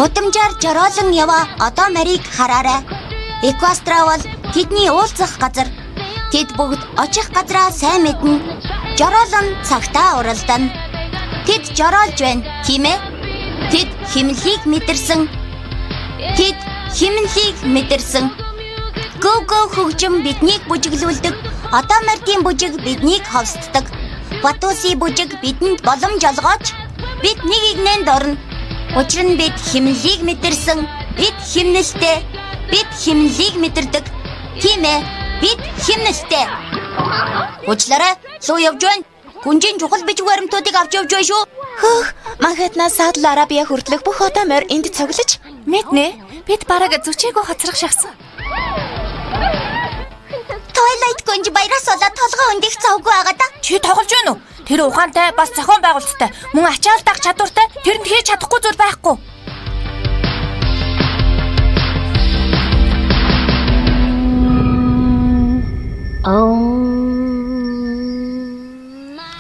Гудамжаар жороолон яваа одоо нарийг хараарай. Эквастра бол тэдний уулзах газар. Тэд бүгд очих газраа сайн мэднэ. Жороолон цагтаа уралдана. Тэд жороолж байна, тийм ээ? Тэд химнэлийг мэдэрсэн. Гөө хөгжим биднийг бүжиглүүлдэг. Одоо мартын бүжиг биднийг ховсддог. Батуси бүжиг бидэнд боломж олгооч. Бид нэг игнэнд орно. Учир нь бид химнэлийг мэдэрсэн. Бид химнэлтэй. Бид химнэлийг мэдэрдэг. Тийм ээ. Бид химнэлтэй. Уучлаарай. Луу явж байна. Гүнжийн чухал бичиг баримтуудыг авч явж байна шүү. Хөөх, Манхэттенаас Саудл Арабиа хүртэлх бүх одоо морь энд цуглаж. Мэднэ. Бид бараг зүчээгөө хоцрох шахсан. Twilight гүнж баяраас болоод толгой өндөх завгүй байгаа да. Чи тоглож байна уу? Тэр ухаантай бас зохион байгуулалттай. Мөн ачаал дах чадвартай. Тэрэнд хийж чадахгүй зүйл байхгүй.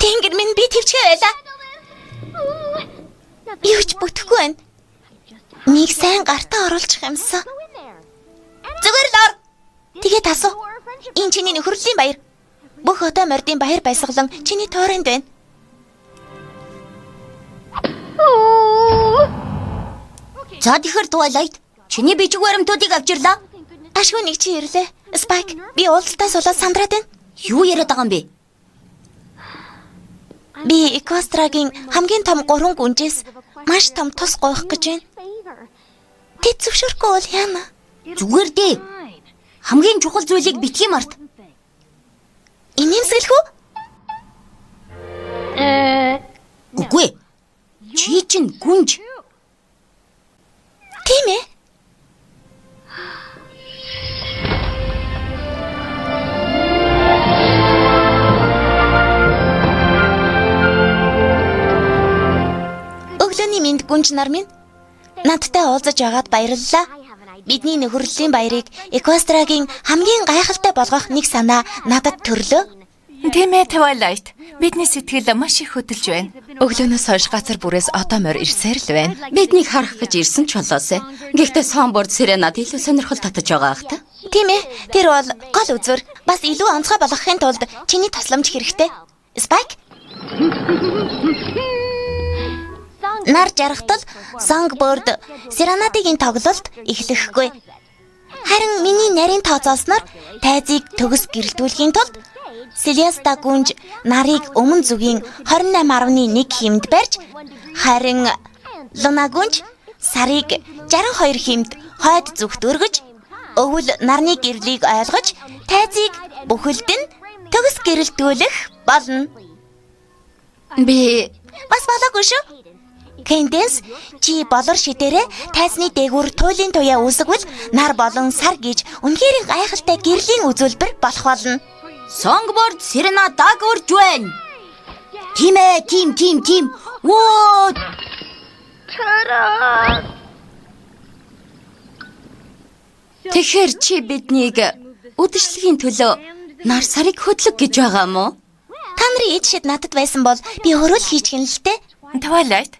Тэнгэр минь би твчгээ байлаа. Юу ч бүтэхгүй байна. Нэг сайн гартаа оруулчих юмсан. Зүгээр л ор. Тэгээд асуу. Энэ чиний нөхөрлийн баяр. Бүх одоо мордын баяр баясгалан чиний тойронд байна. За тэгэхээр Twilight, чиний бичиг баримтуудыг авчирлаа. Ашгүй нэг чи ирлээ. Spike, би уулзалтаас болоод сандраад байна. Юу яриад байгаа юм бэ? Би Эквастрагийн хамгийн том 3 гүнжээс маш том тус гоох гэж байна. Тэд зөвшөөрөхгүй бол яана? Зүгээр дээ. Хамгийн чухал зүйлийг битгий март. Инээмсэглэх үү? Үгүй. Чи чинь гүнж. Тийм ээ. Өглөөний минь гүнж нар минь. Надтай уулзаж байгаад баярлалаа. Бидний нөхөрлийн баярыг Эквастрагийн хамгийн гайхалтай болгох нэг санаа надад төрлөө. Тийм ээ, Twilight. Бидний сэтгэл маш их хөдөлж байна. Өглөөнөөс хойш газар бүрээс одоо морь ирсээр л байна. Биднийг харах гэж ирсэн ч болоосай. Гэхдээ Сонборд Сиренад илүү сонирхол татаж байгаа ах та. Тийм ээ. Тэр бол гол үзвэр. Бас илүү онцгой болгохын тулд чиний тусламж хэрэгтэй. Spike. Нар жаргатал Songbird Serenade-ийн тоглолт эхлэхгүй. Харин миний нарийн тооцоолсноор тайзыг төгс гэрэлтүүлэхийн тулд Celesta гүнж нарыг өмнө зүгийн 28.1 хэмд барьж, харин Luna гүнж сарыг 62 хэмд хойд зүгт өргөж, өвөл нарны гэрлийг ойлгож, тайзыг бүхэлд нь төгс гэрэлтүүлэх болно. Би Бас болоогүй шүү. Кэнденс, чи болор шидээрээ тайзны дээгүүр туйлын туяа үүсгвэл нар болон сар гэж үнэхээр гайхалтай гэрлийн үзүүлбэр болох болно. Songbird Serenade-аг урж байна. Тийм ээ, тийм. Воо! тэгэхээр чи биднийг үдэшлэгийн төлөө нар сарыг хөдлөг гэж байгаа мó? Та нарын ээжшид надад байсан бол би өөрөө л хийчихэн л дээ. Twilight.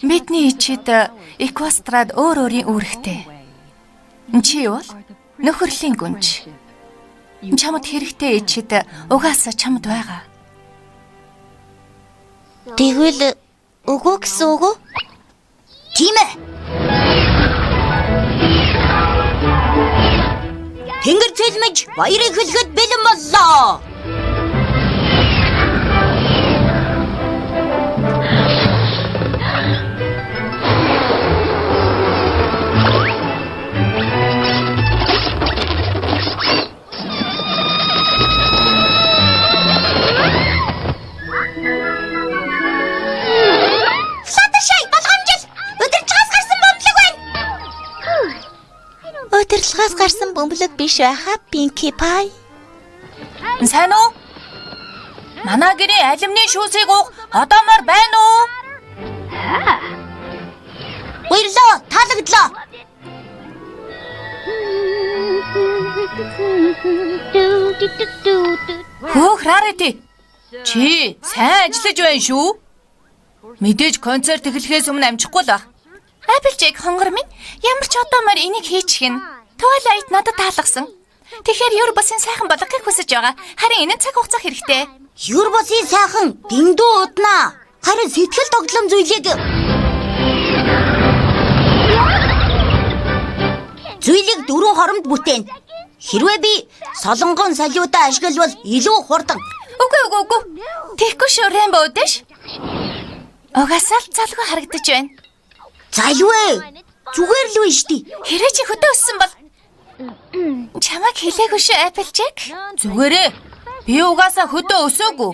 Бидний ичид Эквастрад өөр өөрийн үүрэгтэй. Чи бол нөхөрлийн гүнж. Чамд хэрэгтэй ичид угаасаа чамд байгаа. Тэгвэл өгөө гэсэн үг үү? Тийм ээ. Тэнгэр цэлмэж баярыг хэлэхэд бэлэн боллоо. Өдөрлөгөөс гарсан бөмбөлөг биш байхаа, Pinkie Pie. Сайн уу? Манай гэрийн алюминий шүүсийг уух одоомор байна уу? Баярлаа, таалагдлаа. Хөөх Rarity. Чи сайн ажиллаж байна шүү. Мэдээж концерт эхлэхээс өмнө амжихгүй л баг. Applejack хонгор минь ямар ч одоомор энийг хийчих нь. Twilight надад таалгасан. Тэгэхээр Юрбосын сайхан болгохыг хүсэж байгаа. Харин энэ цаг хугацаа хэрэгтэй. Юрбосын сайхан дэндүү уднаа. Харин сэтгэл тоглоом зүйлийг дөрвөн хоромд бүтээн. Хэрвээ би солонгон солиудаа ашиглавал илүү хурдан. Үгүй. Тэгэхгүй шүү Rainbow дэш. Угаасаа л залгүй харагдаж байна. Залгүй. Зүгээр л үү штий. Хэрвээ чи хөдөө өссөн бол чамайг хэлээгүй шүү Applejack. Зүгээрээ. Би угаасаа хөдөө өсөөгүй.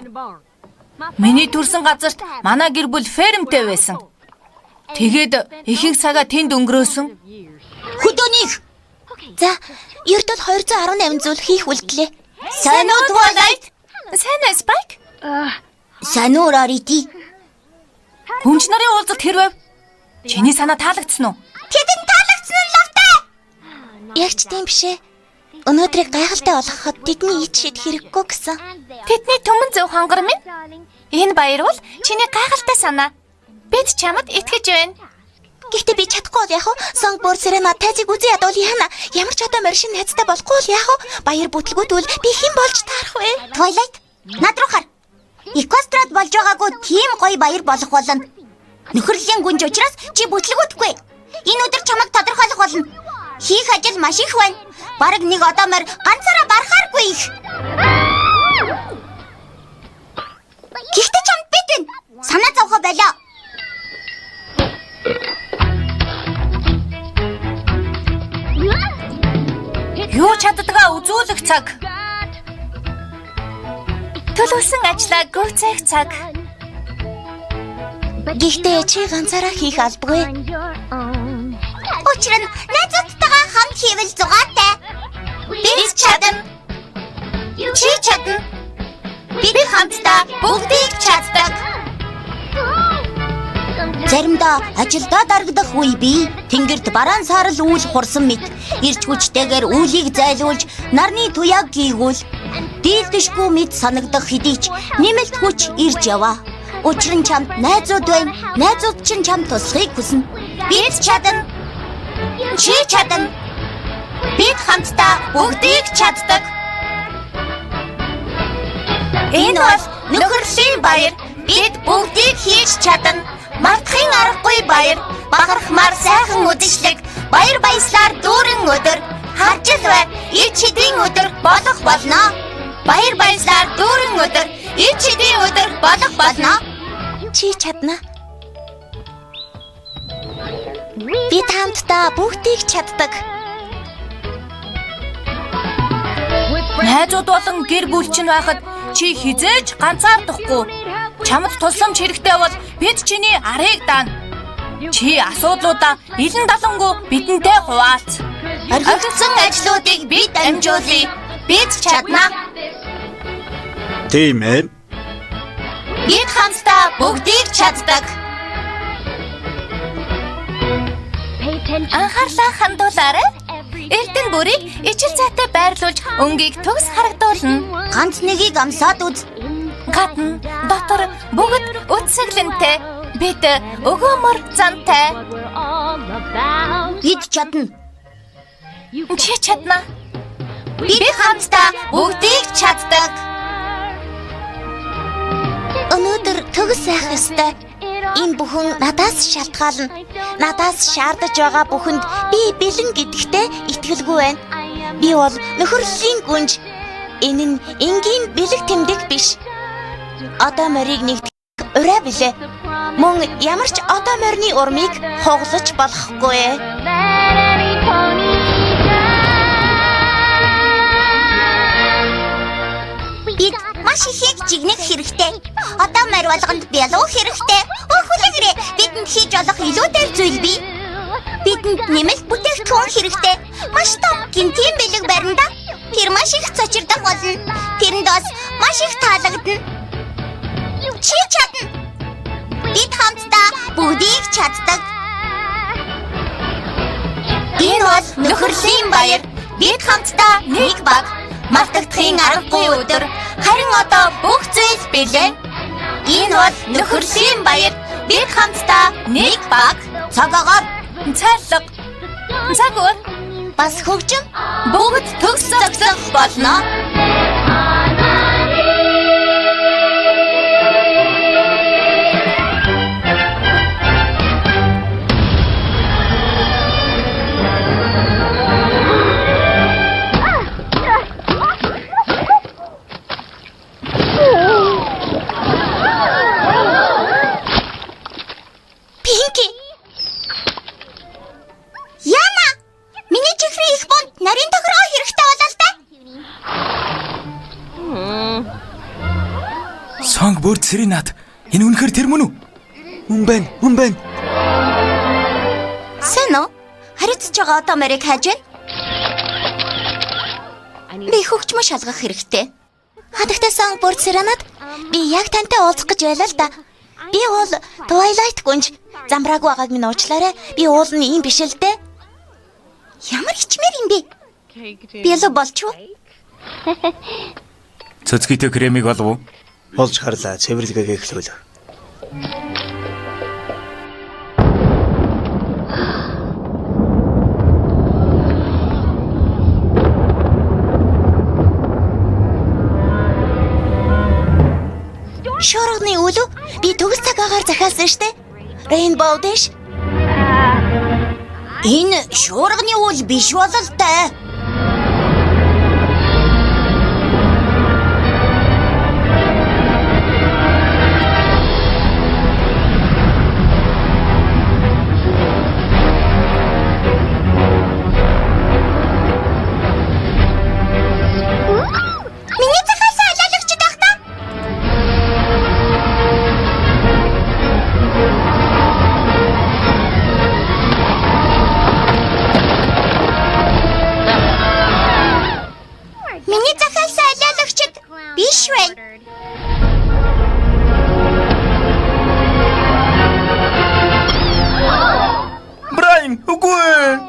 Миний төрсэн газарт манай гэр бүл фермтэй байсан. Тэгээд ихэнх цагаа тэнд өнгөрөөсөн. Хөдөөнийг. За, ердөө 218 зүйл хийх үлдлээ. Сайн уу Twilight? Сайн уу Spike? Сайн уу Rarity? Хүнч нарын уулзалт хэрвээ чиний санаа таалагдсан уу? Тэдэнд таалагдсан нь лавтай. Яг ч тийм биш ээ. Өнөөдрийг гайхалтай болгоход тэдний ид шид хэрэггүй гэсэн. Тэдний түмэн зөв хонгор минь. Энэ баяр бол чиний гайхалтай санаа. Бид чамд итгэж байна. Гэхдээ би чадахгүй бол яах вэ? Songbird Serena тайзыг үзий ядвал яана. Ямар ч одоо моршин найзтай болохгүй бол яах вэ? Баяр бүтлгүүдвэл би хэн болж таарах вэ? Twilight, над руу хар. Equestrian болж байгаагүй тийм гоё баяр болох болно. Нөхөрлийн гүнж учраас чи бүтлгүүдгүй. Энэ өдөр чамайг тодорхойлох болно. Хийх ажил маш их байна. Бараг нэг одоомор ганцаараа барахааргүй их. Гэхдээ чамд бид байна. Санаа зовхоо байлаа. Юу чаддгаа үзүүлэх цаг. Төлөвлөсөн ажлаа гүйцээх цаг. Гэхдээ чи ганцаараа хийх албагүй. Учир нь найзуудтайгаа хамт хийвэл зугаатай. Бид чадна. Чи чадна. Бид хамтдаа бүгдийг чаддаг. Заримдаа ажилдаа дарагдах үе бий. Тэнгэрт бараан саарл үйл хурсан мэт ирч хүчтэйгээр үүлийг зайлуулж нарны туяаг гийгүүл дийлдэшгүй мэт санагдах хэдий ч нэмэлт хүч ирж яваа. Учир нь чамд найзууд байна. Найзууд чинь чамд туслахыг хүснэ. Бид чадна. Чи чадна. Бид хамтдаа бүгдийг чаддаг. Энэ бол нөхөрлийн баяр. Бид бүгдийг хийж чадна. Мартахын аргагүй баяр. Бахархмаар сайхан үдэшлэг. Баяр баяслаар дүүрэн өдөр. Харж л бай. Ид чидийн өдөр болох болно. Баяр баяслаар дүүрэн өдөр. Ид чидийн өдөр болох болно. Чи чадна. Бид хамтдаа бүгдийг чаддаг. Найзууд болон гэр бүл чинь байхад чи хизээж ганцаардахгүй. Чамд тусламж хэрэгтэй бол бид чиний арыг даана. Чи асуудлуудаа илэн далангуу бидэнтэй хуваалц. Орхигдсон ажлуудыг бид амжуулъя. Бид чадна. Тийм ээ. Бид хамтдаа бүгдийг чаддаг. Анхаарлаа хандуулаарай. Эрдэнэ бүрийг ижил зайтай байрлуулж өнгийг төгс харагдуулна. Ганц нэгийг амсаад үз. Гадна дотор бүгд үтсэглэнтэй. Бид өгөөмөр зантай. Бид чадна. Чи чадна. Бид хамтдаа бүгдийг чаддаг. Өнөөдөр төгс сайх ёстой. Энэ бүхэн надаас шалтгаална. Надаас шаардаж байгаа бүхэнд би бэлэн гэдэгтээ итгэлгүй байна. Би бол нөхөрлийн гүнж. Энэ нь энгийн бэлэг тэмдэг биш. Одоо морийг нэгтгэх ураа билээ. Мөн ямар ч одоо морины урмыг хуглаж болохгүй. Бид маш ихийг жигнэх хэрэгтэй. Одоо морь болгонд бялуу хэрэгтэй. Хүлээгээрэй. Бидэнд хийж болох илүүтэй зүйл бий. Бидэнд нэмэлт бүтээгдэхүүн хэрэгтэй. Маш том гинтийн бэлэг барина да. Тэр маш их цочирдох болно. Тэрэнд бас маш их таалагдана. Чи чадна. Бид хамтдаа бүгдийг чаддаг. Энэ бол нөхөрлийн баяр. Бид хамтдаа нэг баг. Мартагдахын аргагүй өдөр. Харин одоо бүх зүйл билээ. Энэ бол нөхөрлийн баяр. Бид хамтдаа нэг баг. Цагаагаар цайлаг, цаг өөр, бас хөгжим бүгд төгс зогсох болно. Пинки. Яна! Миний чихрийн их бонд нарийн тохиргоо хэрэгтэй болоо л да. Songbird Serenade. Энэ үнэхээр тэр мөн үү? Хүн байна. Сэн үү? Хариуцж байгаа одоо мэрийг хайж байна. Би хөгжмө шалгах хэрэгтэй. Хадагтай Songbird Serenade. Би яг тантай уулзах гэж байлаа л да. Би бол Twilight гүнж замбрааг байгааг минь уучлаарай. Би уул нь ийм биш л дээ. Ямар хичмээр юм бэ? Би л болчихоо. Цэцгийтэй кремиг болов уу? Болж харлаа. Цэвэрлэгээ эхлүүл. Шуурганы үлүү би төгс цаг агаар захиалсан штэ. Rainbow Dash. Энэ шуурганы үйл биш болол та. Миний захиалсан алаалагч тахта. Миний захиалсан алаалагчид биш байна. Брайан, үгүй.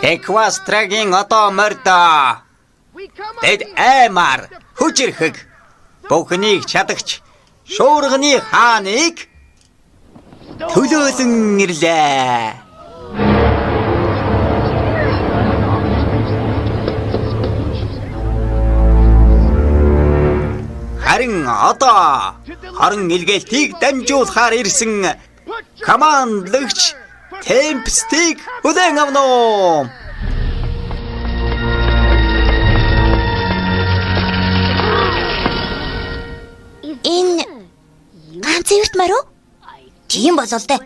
Эквастрагийн одоо мордо. Тэд аймар хүчрхэг. Бүхнийг чадагч шуурганы хааныг төлөөлөн ирлээ. Харин одоо хорон илгээлтийг дамжуулахаар ирсэн командлагч Темпстиг хүлээн авна уу? Энэ ганц ивэрт мар уу? Тийм болол да.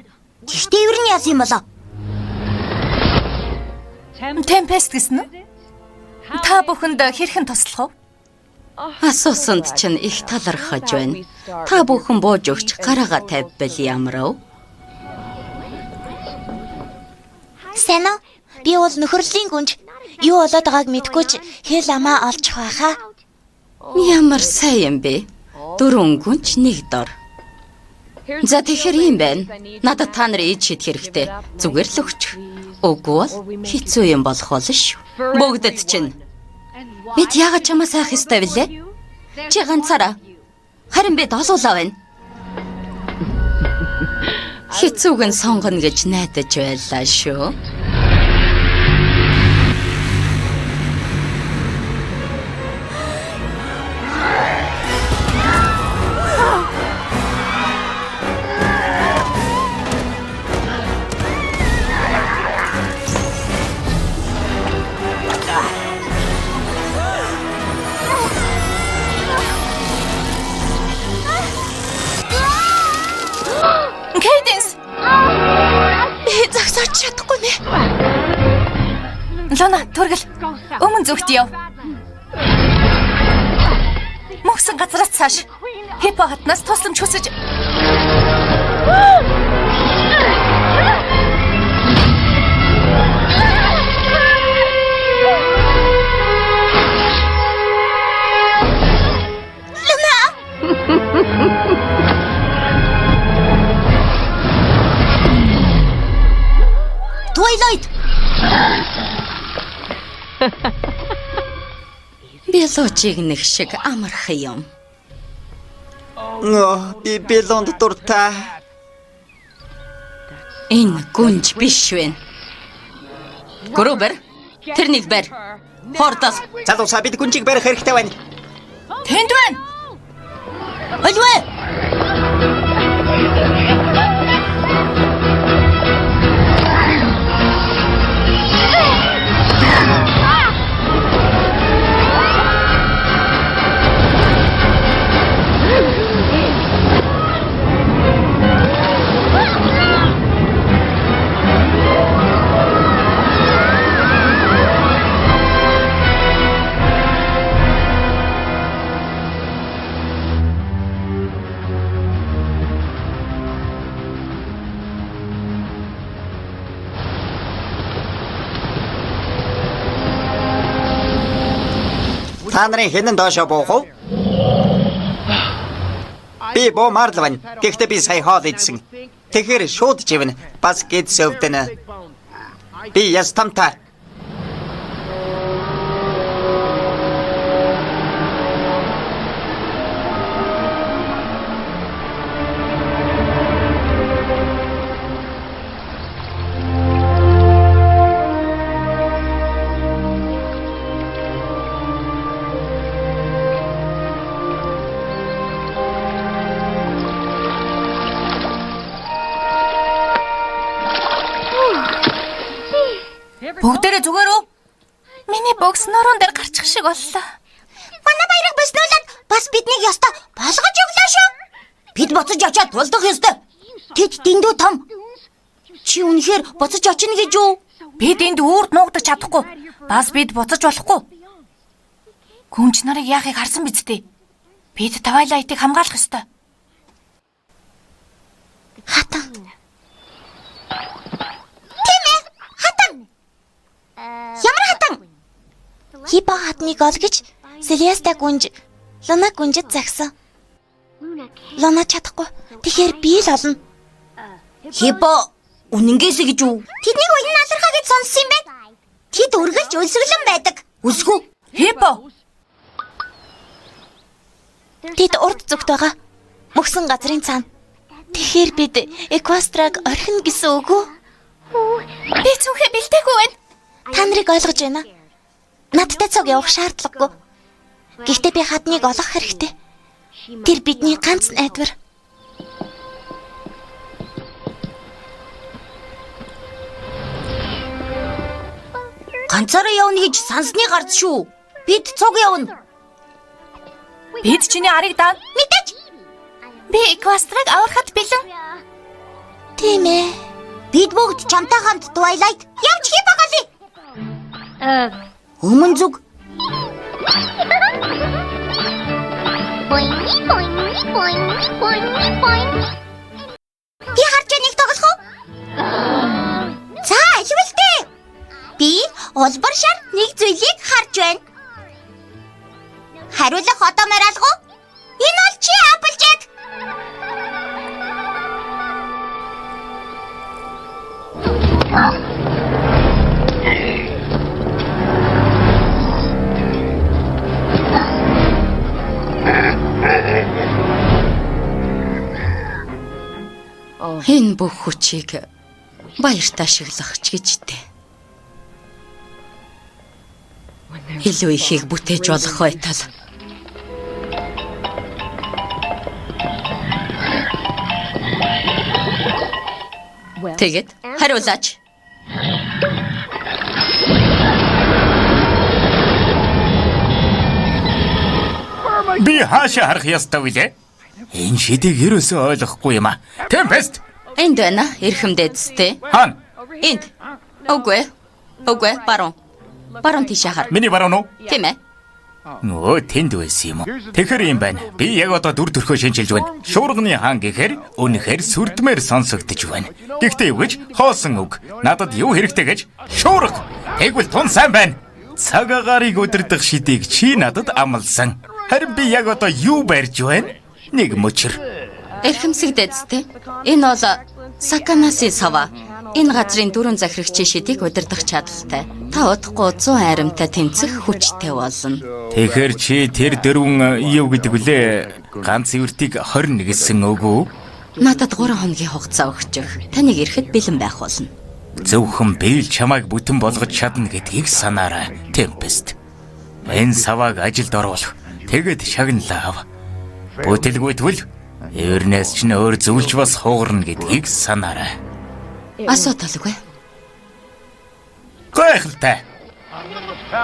Тэгтээ ивэр нь яасан юм болоо? Tempest гэсэн үү? Та бүхэнд хэрхэн туслах вэ? Асуусанд чинь их талархаж байна. Та бүхэн бууж өгч гараагаа тавьбал ямарав? Сайн уу? Би бол нөхөрлийн гүнж юу болоод байгааг мэдгүй ч хэл амаа олчих байхаа. Ямар сайн юм бэ? 4 гүнч 1 дор. За тэгэхээр юм байна. Надад та нар ээж шид хэрэгтэй. Зүгээр л өгч. Үгүй бол хэцүү юм болох болно шүү. Бүгдэд чинь. Бид яагаад чамаас айх ёстой вүлээ? Чи ганцаараа. Харин бид олуулаа байна. Хэцүүг нь сонгоно гэж найдаж байлаа шүү. Cadence. Загсаач чадахгүй нэ. Лона, түргэл. Өмнө зүгт яв. Мөхсөн газраас цааш. Хипо хатнаас тусламж хүсэж. Луна. Белочиг нэг шиг амархан юм. Би белонд дуртай. Энэ гүнж биш вэ? Грубер, тэрнийг барь. Хордол. Залуусаа бид гүнжиг барих хэрэгтэй байна. Тэнд байна. Өлвэ. Та нарын хинэн доошоо буух уу? Би боомаар л байна. Гэхдээ би сая хоол идсэн. Тэгэхээр шууд живнэ. Бас гэд сөвдөнө. Би ястамтай. Бүгдээрээ зүгээр үү? Миний бокс нуруунд дээр гарчих шиг боллоо. Манай баярыг боснуулаад бас биднийг ёстой болгож өглөө шүү. Бид буцаж очиад тулдах ёстой. Тэд дэндүү том. Чи үнэхээр буцаж очино гэж үү? Бид энд үрд нуугдаж чадахгүй. Бас бид буцаж болохгүй. Гүнж нарыг яахыг харсан биз дээ. Бид Твайлайтыг хамгаалах ёстой. Хатан. Ямар хатан? Хипо хатныг олгож Селеста гүнж Луна гүнжид загсан. Луна чадахгүй. Тэгэхээр би л олно. Хипо үнэнгээсэ гэж үү? Тэднийг уян алархаа гэж сонссон юм байна. Тэд үргэлж өлсгөлэн байдаг. Үсгүй. Хипо. Тэд урд зүгт байгаа. Мөхсөн газрын цаана. Тэгэхээр бид Эквастраг орхино гэсэн үг үү? Би зүнхээ бэлдээгүй байна. Та нарыг ойлгож байна. Надтай цог явах шаардлагагүй. Гэхдээ би хадныг олох хэрэгтэй. Тэр бидний ганц найдвар. Ганцаараа явна гэж сансны гарц шүү. Бид цуг явна. Бид чиний арыг даана. Мэдээж. Би Эквастраг аврахад бэлэн. Тийм ээ. Бид бүгд чамтай хамт Twilight явж хипоголи. Өмнө зүг. Би харж янийг тоглох уу? За, хэлвэлтэй. Би улбар шар нэг зүйлийг харж байна. Хариулах одоо маралгүй. Энэ бол чи Applejack. Энэ бүх хүчийг баярт ашиглах ч гэжтэй. Илүү ихийг бүтээж болох байтал. Тэгээд хариулаач. Би хаашаа харах ёстой вүлээ? Энэ шидийг ерөөсөө ойлгохгүй юм а. Темпест. Энд байна. Эрхэмдэдстэй. Хан. Энд. Үгүй. Баруун. Баруун тийш хар. Миний баруун уу? Тийм ээ. Нөө тэнд байсан юм уу? Тэгэхээр юм байна. Би яг одоо дүр төрхөө шинжилж байна. Шуурганы хаан гэхээр үнэхээр сүрдмээр сонсогдож байна. Гэхдээ юу гэж хоосон үг. Надад юу хэрэгтэй гэж? Шуурга. Тэгвэл тун сайн байна. Цаг агаарыг өдөрдөх шидийг чи надад амласан. Харин би яг одоо юу барьж байна? Нэг мөчр. Эрхэмсэгдэдстэй. Энэ бол Саканаси сава. Энэ газрын дөрвөн захирагчийн шидийг удирдах чадaltaй. Та удахгүй 100 аримтай тэмцэх хүчтэй болно. Тэгэхээр чи тэр дөрвөн юу гэдэг вүлээ? Ганц эвэртийг 21-сэн өгөө. Надад 3 хоногийн хугацаа өгчих. Таныг ирэхэд бэлэн байх болно. Зөвхөн би л чамайг бүтэн болгож чадна гэдгийг санаарай. Темпест. Энэ савааг ажилд оруулах. Тэгэд шагналаа ав. Бүтэлгүйтвэл эвэрнээс ч нөр зөвлж бас хугарна гэдгийг санаарай. Асуудалгүй. Гайхалтай.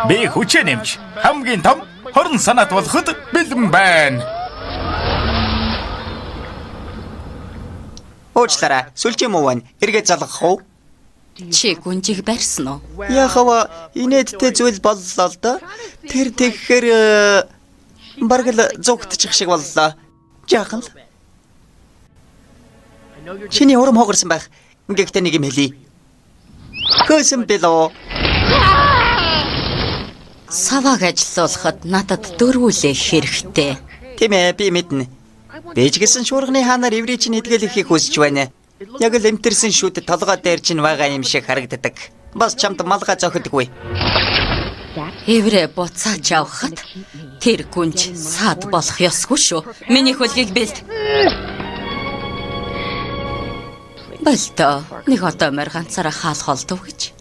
Би хүчээ нэмж хамгийн том хорон санаат болоход бэлэн байна. Уучлаарай. Сүлжээ муу байна. Эргээ залгах уу? Чи гүнжиг барьсан уу? Яхава инээдтэй зүйл боллоо л да. Тэр тэгэхээр бараг л зүгтчих шиг боллоо. Жаахан л. Чиний урам хогарсан байх. Гэхдээ нэг юм хэлий. Хөөсөн билүү? Савааг ажилуулахад надад дөрвүүлэх хэрэгтэй. Тийм ээ, би мэднэ. Бэж гэсэн шуурганы хаанаар еврей чинь идгэлэхийг хүсэж байна. Яг л эмтэрсэн шүд толгой дээр чинь байгаа юм шиг харагддаг. Бас чамд малгай зохидгүй. Еврей буцааж авахад тэр гүнж саад болох ёсгүй шүү. Миний хөлгийг бэлд. Болтоо нэг одоо мөр ганцаараа хаалх олдов гэж.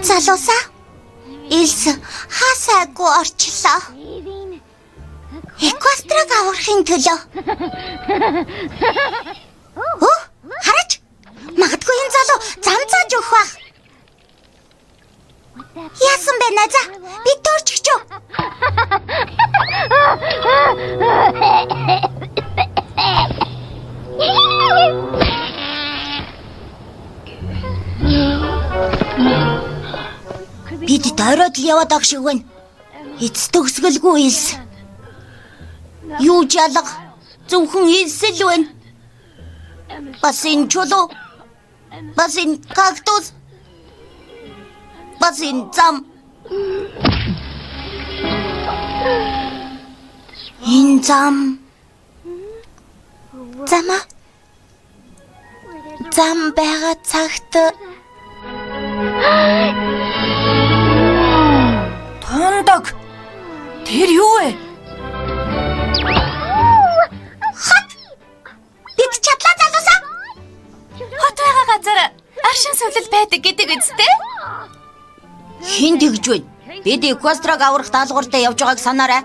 Залуусаа. Илс хасаагүй орчлоо. Эквастраг аврахын төлөө. Хараач. Магадгүй энэ залуу зам зааж өгөх байх. Яасан бэ наза? Би төрчихч үү? Бид дөрөд л яваад ах шиг байна. Эц төгсгөлгүй илс. Юу жалга? Зөвхөн илсэл байна. Бас энэ чулуу. Бас энэ кактус. Бас энэ зам. Энэ зам. Замаа. Зам байгаа цагт Тундаг. Тэр юу вэ? Бид чадлаа залуусаа. Хот байгаа газар аршин сүлэл байдаг гэдэг үстэй? Хин тэгж байна? Бид эквастраг аврах даалгавартай явж байгааг санаарай.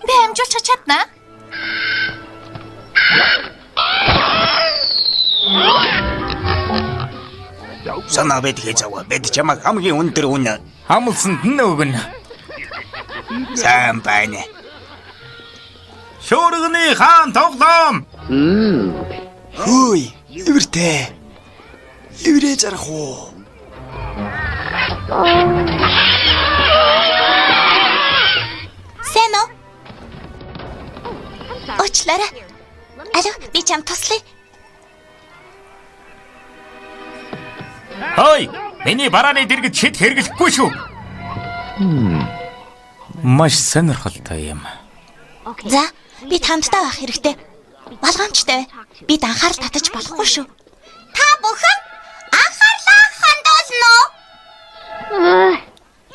Би амжуулчих чаднаа. Санаа бэдгээ заваа. Бэд чамаг хамгийн өндөр үнэ. Амлсанд нь өгнө. Сайн байна. Шуурганы хаан тоглоом. Хөөе, эвэртэй. Эврээ зарах уу? Сайн уу? Уучлаарай. Алуу, би чам туслая. Хой, миний барааны дэргэд шид хэрэглэхгүй шүү. Маш сонирхолтой юм. За, бид хамтдаа байх хэрэгтэй. Болгоомжтой. Бид анхаарал татаж болохгүй шүү. Та бүхэн анхаарлаа хандуулно уу?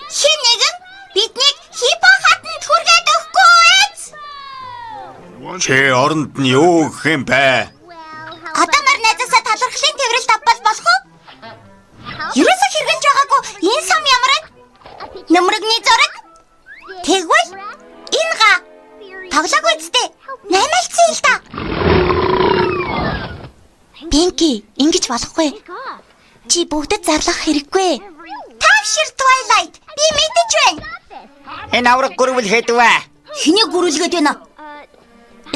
Хин нэгэн биднийг хипо хатанд хүргээд өгөхгүй ээ. Чи оронд нь юу гэх юм бэ? Одоо мөр найзаасаа талархлын тэмрэлт авбал болох уу? Ерөөсө хэрэгж байгаагүй энэ сам ямар вэ? Нөмрөгний зураг. Тэгвэл энэ га тоглоог үсттэй. Наймаалцсан л та. Пинки, ингэж болохгүй. Чи бүгдэд зарлах хэрэггүй. Тавшир Twilight. Би мэдэж байна. Энэ авраг гөрвөл хэдвэ? Хэнийг гүрүүлгээд байна?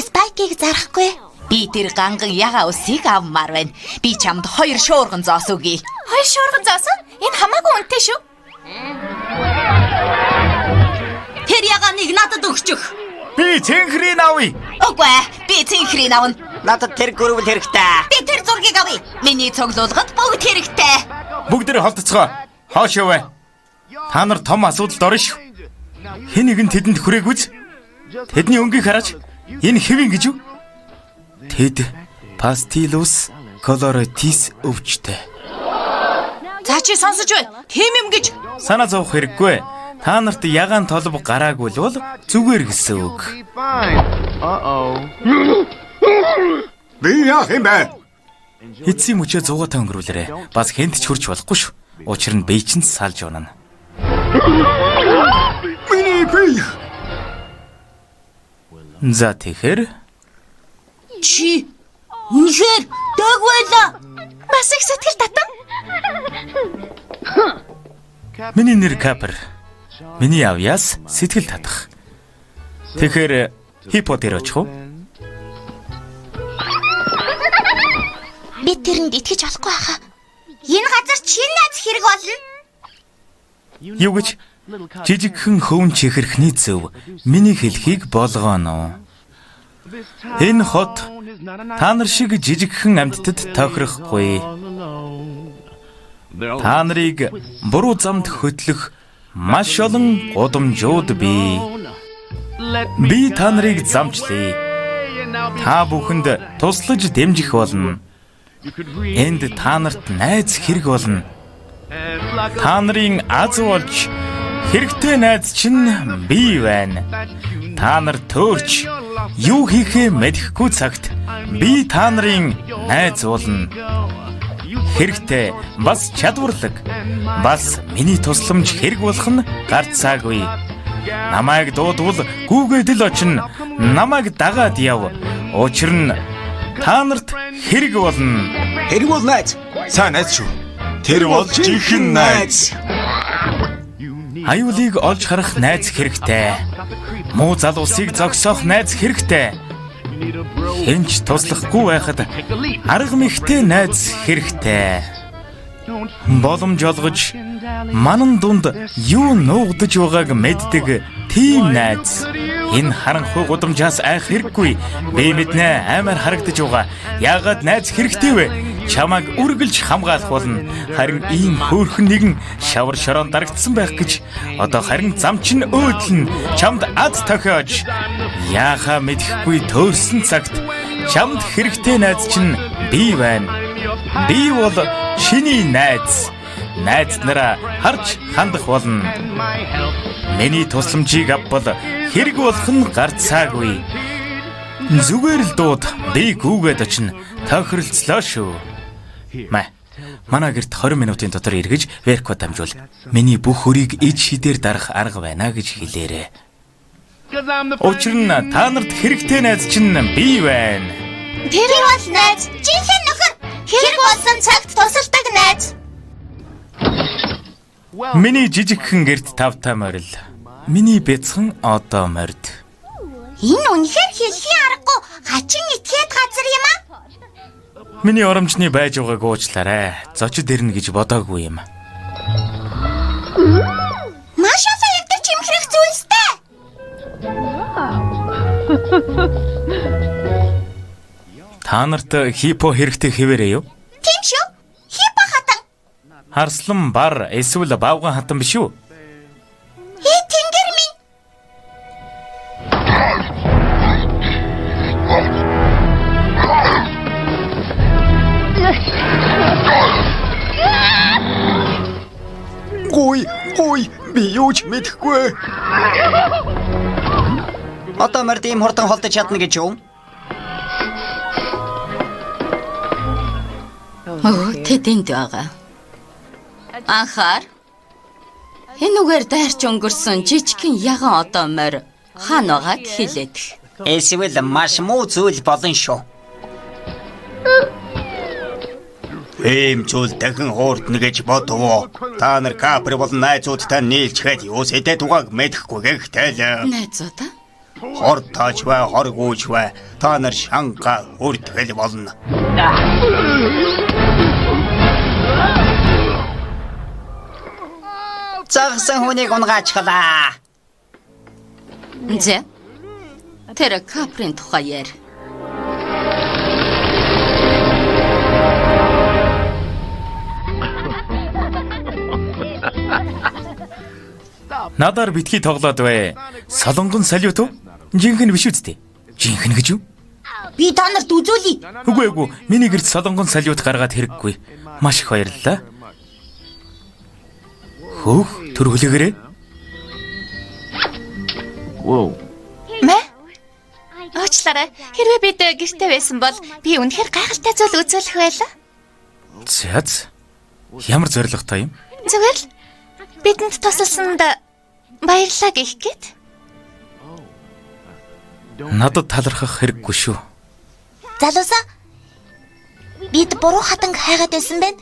Спайкийг зарахгүй. Би тэр ганган яга усыг авмаар байна. Би чамд 2 шуурган зоос өгье. 2 шуурган зоосон? Энэ хамаагүй үнэтэй шүү. Тэр ягааныг надад өгчих. Би цэнхрийг авъя. Үгүй ээ, би цэнхрийг авна. Надад тэр гөрөвл хэрэгтэй. Би тэр зургийг авъя. Миний цуглуулгад бүгд хэрэгтэй. Бүгдээ холтцгоо. Хоош яваа. Та нар том асуудалд орно шүү. Хэн нэгэн тэдэнд хүрээг үз. Тэдний өнгийг хараач. Энэ хэвэн гэж юу? Тэд пастилус колоритис өвчтэй. За чи сонсож байна. Тийм юм гэж. Санаа зовох хэрэггүй. Та нарт ягаан толб гараагүй л бол зүгээр гэсэн үг. Би яах юм бэ? Эцсийн мөчөө 100 та өнгөрүүлээрэ. Бас хэнд ч хурж болохгүй шүү. Учир нь бие чинь салж унана. Миний би. За тэгэхээр Чи үнэхээр дэг байла. Бас их сэтгэл татан. миний нэр Капер. Миний авьяас сэтгэл татах. Тэгэхээр хипотер очих уу? Би тэрэнд итгэж болохгүй хаа. Энэ газар чинь найз хэрэг болно. Юу гэж жижигхэн хөвн чихэрхний зөв миний хэлхийг болгооно. Энэ хот та нар шиг жижигхэн амьтдад тохирохгүй. Та нарыг буруу замд хөтлөх маш олон гудамжууд бий. Би та нарыг замчлая. Та бүхэнд туслаж дэмжих болно. Энд та нарт найз хэрэг болно. Та нарын аз болж хэрэгтэй найз чинь би байна. Та нар төөрч юу хийхээ мэдэхгүй цагт би та нарын найз болно. Хэрэгтэй бас чадварлаг бас миний тусламж хэрэг болох нь гарцаагүй. Намайг дуудвал гүүгээд л очино. Намайг дагаад яв. Учир нь та нарт хэрэг болно. Тэр бол найз. Сайн найз шүү. Тэр бол жинхэнэ найз. Аюулыг олж харах найз хэрэгтэй. Муу залуусыг зогсоох найз хэрэгтэй. Хинч туслахгүй байхад арга мэхтэй найз хэрэгтэй. Боломж олгож манан дунд юу нуугдаж байгааг мэддэг тийм найз. Энэ харанхуй гудамжаас айх хэрэггүй. Би мэднэ амар харагдаж байгаа. Яагаад найз хэрэгтэй вэ? Чамайг үргэлж хамгаалах болно. Харин ийм хөөрхөн нэгэн шавар шороон дарагдсан байх гэж одоо харин зам чинь өөдлөн чамд аз тохиож яахаа мэдэхгүй төөрсөн цагт чамд хэрэгтэй найз чинь би байна. Би бол чиний найз. Найз нараа харж хандах болно. Миний тусламжийг авбал хэрэг болох нь гарцаагүй. Зүгээр л дууд би гүүгээд очино. Тохиролцлоо шүү. Манай гэрт 20 минутын дотор эргэж Верко дамжуул. Миний бүх хөрийг ид шидээр дарах арга байна гэж хэлээрээ. Учир нь та нарт хэрэгтэй найз чинь би байна. Тэр бол найз. Жинхэнэ нөхөр. Хэрэг болсон цагт тусалдаг найз. Миний жижигхэн гэрт тавтай морил. Миний бяцхан одоо морд. Энэ үнэхээр хэлхийн аргагүй хачин этгээд газар юм аа. Миний оромжны байж байгааг уучлаарай. Зочид ирнэ гэж бодоогүй юм. Маш олон өвдөр чимхрэх зүйлстэй. Та нарт хипо хэрэгтэй хэвээрээ юу? Тийм шүү. Хипо хатан. Харслан бар эсвэл бавган хатан биш үү? Тэнгэр минь. Гой, би юу ч мэдэхгүй. Одоо морд ийм хурдан холдож чадна гэж юу? Тэдэнд байгаа. Анхаар. Энэ үгээр дайрч өнгөрсөн жижигхэн яган одоо морь хаана байгааг хэлээд. Эсвэл маш муу зүйл болно шүү. Ийм зүйл дахин хуурдна гэж бодов. Та нар Капер болон найзуудтай нийлчихэд юу сэтэд угааг мэдэхгүй гэхдээ л. Найзуудаа? Хор тааж бай, хор гүйж бай. Та нар шанга хүртгэл болно. Загсан хүнийг унгаачлаа. За. Тэр Капрын тухай яар. Надаар битгий тоглоод бай. Солонгон салют уу? Жинхэнэ биш үсттэй. Жинхэнэ гэж юу? Би та нарт үзүүлье. Үгүй. Миний гэрт солонгон салют гаргаад хэрэггүй. Маш их баярлалаа. Хөөх, төрхлөгөрөө. Мэ? Уучлаарай. Хэрвээ бид гэртээ байсан бол би үнэхээр гайхалтай зүйл үзүүлэх байлаа. Зяц. Ямар зоригтой юм? Зүгээр л бидэнд тусалсанд баярлалаа гэх гээд. Надад талархах хэрэггүй шүү. Залуусаа. Бид буруу хатанг хайгаад байсан байна.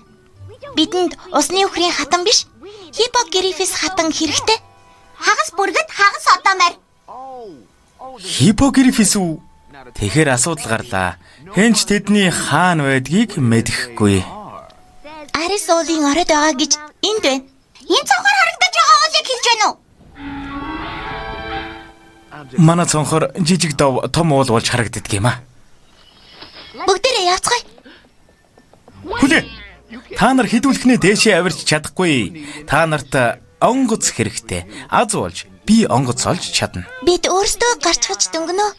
Бидэнд усны үхрийн хатан биш, хипогрифис хатан хэрэгтэй. Хагас бүргэд хагас одоомор. Хипогрифис үү? Тэгэхээр асуудал гарлаа. Хэнч тэдний хаан байдгийг мэдэхгүй. Арис уулын оройд байгаа гэж энд байна. Энэ цонхоор харагдаж байгаа уулыг хэлж байна уу? Манай цонхоор жижиг дов том уул болж харагддаг юм а. Бүгдээрээ яацгаая. Хүлээ. Та нар хідүүлэхнээ дээшээ авирч чадахгүй. Та нарт онгоц хэрэгтэй. Аз болж би онгоц олж чадна. Бид өөрсдөө гарчгаж дөнгөнөө.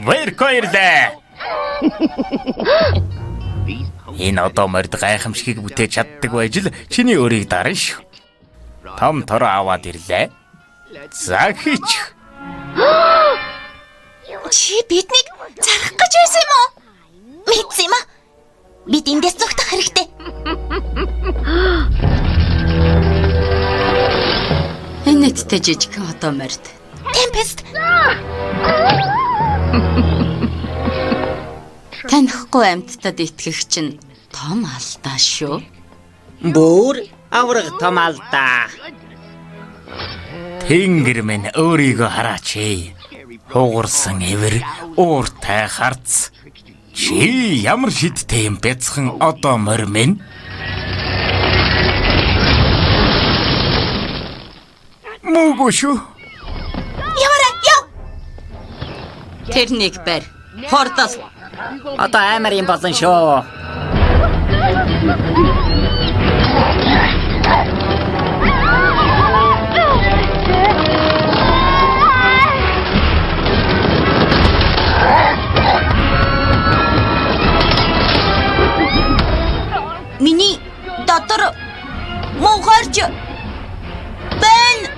Баярлалаа. Энэ одоо морд гайхамшигыг бүтээж чаддаг байж л чиний өрийг дарна шүү. Том тороо аваад ирлээ. За хийчих. Чи биднийг зарах гэж байсан юм уу? Мэдсэн юм аа. Бид эндээс зүгтах хэрэгтэй. Энэттэй жижиг одоо морд. Темпест. Танихгүй амьтдад итгэх чинь том алдаа шүү. Бүр авраг том алдаа. Тэнгэр минь өөрийгөө хараач. Хугарсан эвэр ууртай харц. Чи ямар шидтэй юм бяцхан одоо морь минь? Мөөгөө шүү. Яв. Тэрнийг барь. Хордол. Одоо амар юм болсон шүү. Миний дотор муухарч байна.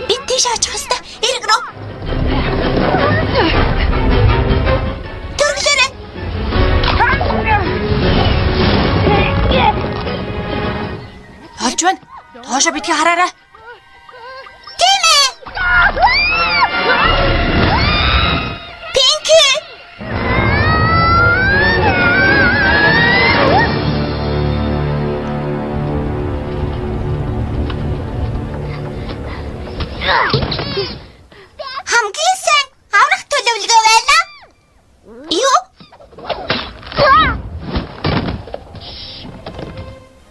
Бид тийш очих ёстой. Эрг рүү. Төрглөрөө. Болж байна. Тоошо битгий хараарай. Тийм ээ. Пинки. Хамгийн сайн аврах төлөвлөгөө байна. Юу?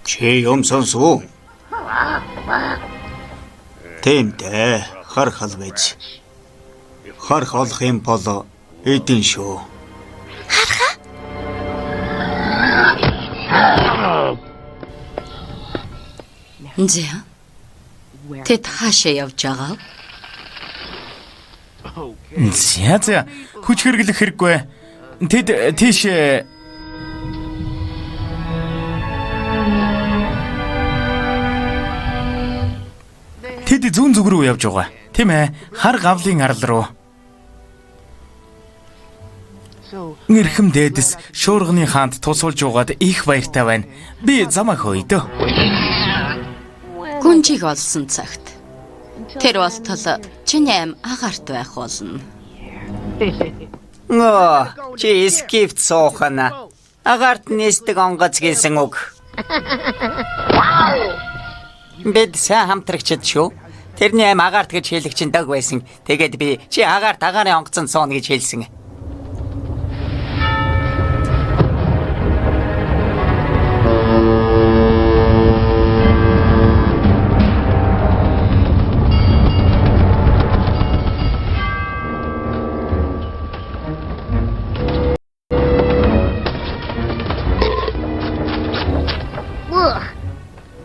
Чи юм сонсов? Тэмдээ харах ал байж. Харах олох юм бол эдэн шүү. За. Тэд хаашаа явж байгаа? За. Хүч хэрэглэх хэрэггүй. Тэд тийш Тэд зүүн зүг рүү явж байгаа. Тийм ээ. Хар гавлын арал руу. Нэрхэм дээдэс шуурганы хаанд тусуулж угаад их баяртай байна. Би замаа хөөйдөө. Гүнжиг олсон цагт. Тэр болтол чиний аим агаарт байх болно. Нөө, чи скифт соохана. Агаарт нээсдэг онгоц гэсэн үг. Бид сайн хамтрагчд шүү. Тэрний аим агаарт гэж хэлэх чинь дог байсан. Тэгээд би чи агаар дагаарын онгоцон сууна гэж хэлсэн.